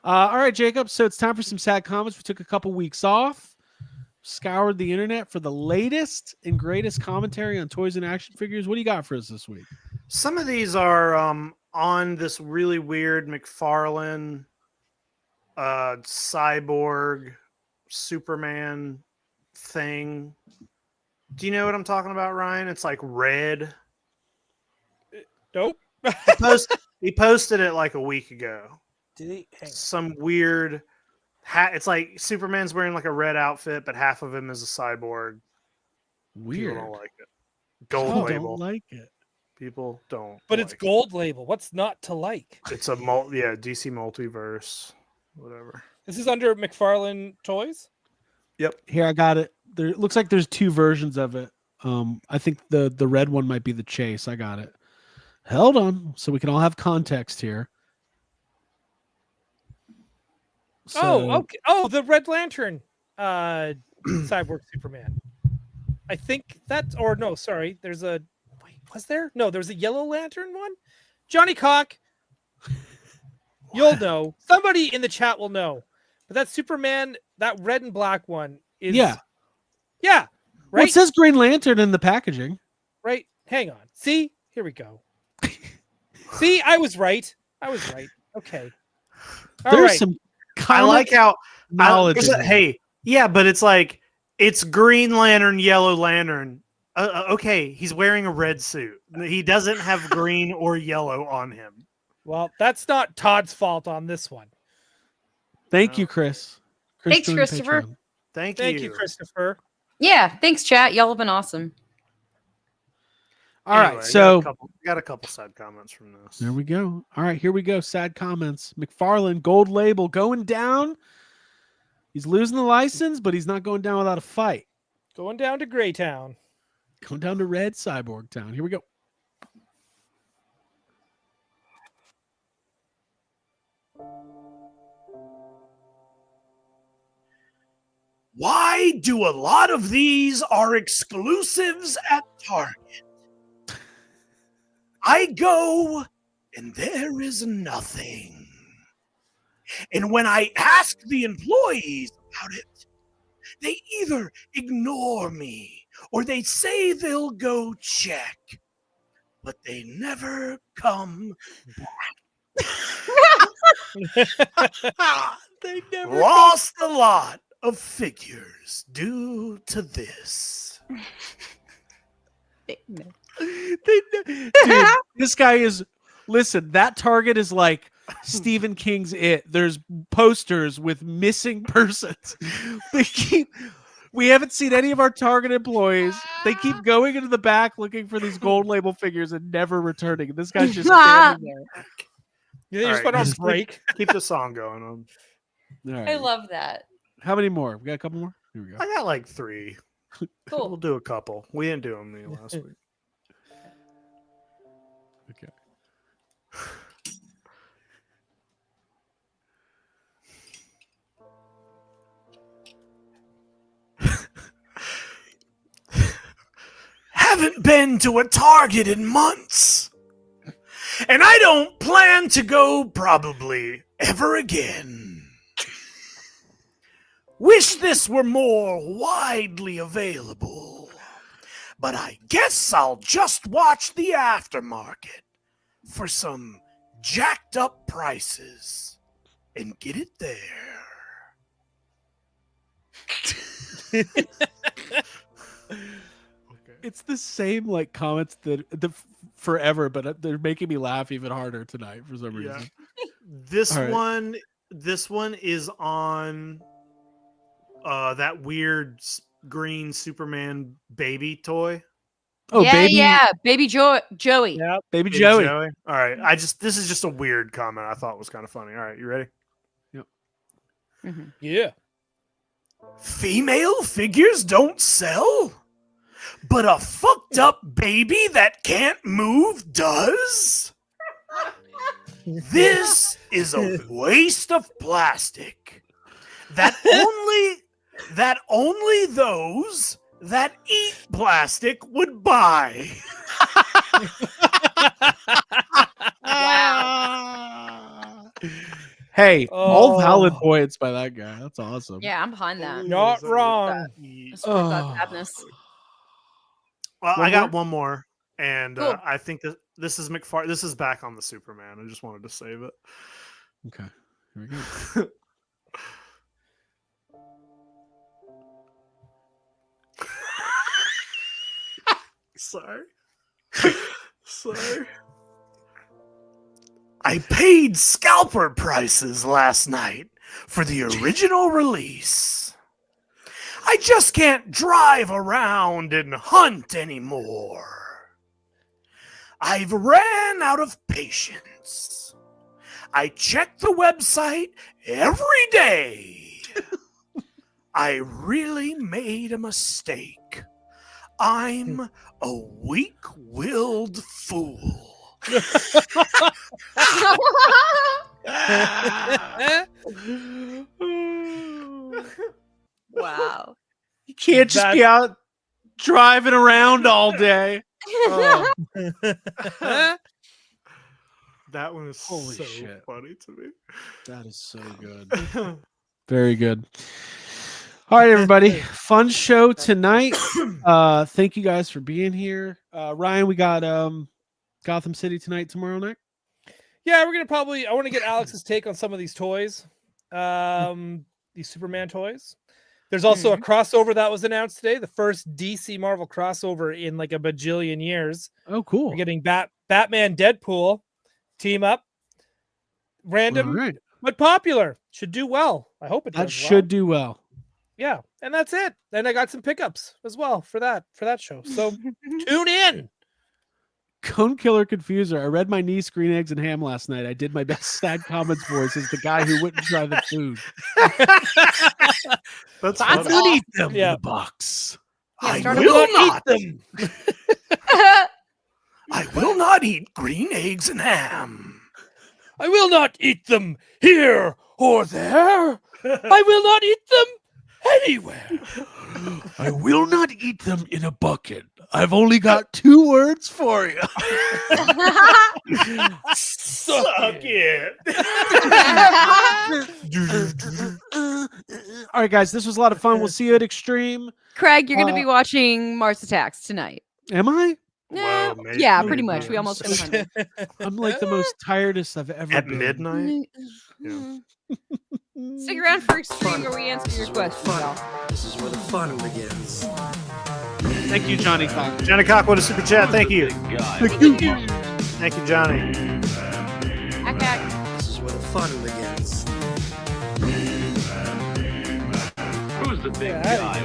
All right, Jacob. So it's time for some sad comments. We took a couple weeks off, scoured the internet for the latest and greatest commentary on toys and action figures. What do you got for us this week? Some of these are on this really weird McFarlane cyborg Superman thing. Do you know what I'm talking about, Ryan? It's like red. Nope. He posted it like a week ago. Did he? Hang on. Some weird hat. It's like Superman's wearing like a red outfit, but half of him is a cyborg. Weird. People don't like it. Gold People label. don't like it. People don't. But it's like gold label. What's not to like? it. It's a DC multiverse, whatever. This is under McFarlane Toys. Here, I got it. There it looks like there's two versions of it. I think the red one might be the Chase. I got it. Hold on, so we can all have context here. Okay. Oh, the Red Lantern cyborg Superman. I think that's no, sorry. There's a was there? No, there's a Yellow Lantern one. Johnny Cock. You'll know. Somebody in the chat will know. But that Superman, that red and black one is Yeah. Yeah. Well, Right. it says Green Lantern in the packaging. Right. Hang on. See? Here we go. See, I was right. Okay. All There's right. some I like how knowledge. in there. hey, yeah, but it's like it's Green Lantern, Yellow Lantern. Okay, he's wearing a red suit. He doesn't have green or yellow on him. Well, that's not Todd's fault on this one. Thank No. you, Chris. Thanks, joined the Christopher. Patreon. Thank Thank you, Christopher. Yeah, thanks, chat. Y'all have been awesome. All right, Anyway, so got a couple side comments from this. there we go. All right, here we go. Sad comments. McFarlane, gold label, going down. He's losing the license, but he's not going down without a fight. Going down to Greytown. Going down to Red Cyborg Town. Here we go. Why do a lot of these are exclusives at Target? I go and there is nothing. And when I ask the employees about it, they either ignore me or they say they'll go check, but they never come back. They never Lost a lot of figures due to this. Dude, this guy is. Listen, that Target is like Stephen King's It. There's posters with missing persons. We haven't seen any of our Target employees. They keep going into the back looking for these gold label figures and never returning. This guy's just standing there. You All just right, went on just break. Keep the song going on. All right. I love that. How many more? We got a couple more? Here we go. I got like 3. We'll Cool. do a couple. We didn't do them last week. Okay. Haven't been to a Target in months. And I don't plan to go probably ever again. Wish this were more widely available. But I guess I'll just watch the aftermarket for some jacked up prices and get it there. It's the same like comments that forever, but they're making me laugh even harder tonight for some reason. This All right. this one is on that weird green Superman baby toy. Oh, yeah, baby, yeah, baby Joey. Yeah. baby Baby Joey. All right. This is just a weird comment I thought was kind of funny. All right, you ready? Mhm. Yeah. Female figures don't sell, but a fucked up baby that can't move does? This is a waste of plastic that only those that eat plastic would buy. Hey, all valid Oh. points by that guy. That's awesome. Yeah, I'm behind that. Not wrong. Support that Oh. sadness. Well, One I got more? one more, and Cool. I think that this is McFar. This is back on the Superman. I just wanted to save it. Okay. Here we go. Sorry. Sorry. I paid scalper prices last night for the original release. I just can't drive around and hunt anymore. I've ran out of patience. I check the website every day. I really made a mistake. I'm a weak-willed fool. Wow. You can't just be out driving around all day. Oh. That one is Holy so shit. funny to me. That is so good. Very good. All right, everybody. Fun show tonight. Thank you guys for being here. Ryan, we got Gotham City tonight, tomorrow night. Yeah, we're gonna I want to get Alex's take on some of these toys, these Superman toys. There's also a crossover that was announced today, the first DC Marvel crossover in like a bajillion years. Oh, cool. We're getting Batman Deadpool team up. Random, All right. but popular. Should do well. I hope it That does should well. do well. Yeah, and that's it. Then I got some pickups as well for that show. So tune in. Cone Killer Confuser. I read my niece Green Eggs and Ham last night. I did my best sad comments voice as the guy who wouldn't try the food. That's I funny. don't eat them Yeah. in the box. Yeah, I start a will book. not. them. I will not eat green eggs and ham. I will not eat them here or there. I will not eat them anywhere. I will not eat them in a bucket. I've only got 2 words for you. Suck it. All right, guys, this was a lot of fun. We'll see you at Extreme. Craig, you're going to be watching Mars Attacks tonight. Am I? Yeah, Well, maybe- yeah, maybe pretty much. We not. almost finished. I'm like the most tiredest I've ever At been. midnight. Stick around for Extreme where we answer This your is where the questions, y'all. fun. This is where the fun begins. Thank you, Johnny Cox. Johnny Cock with a super chat. Thank you. Big guy. Thank you, Johnny. Ack, ack. This is where the fun begins. Who's the big Yeah, guy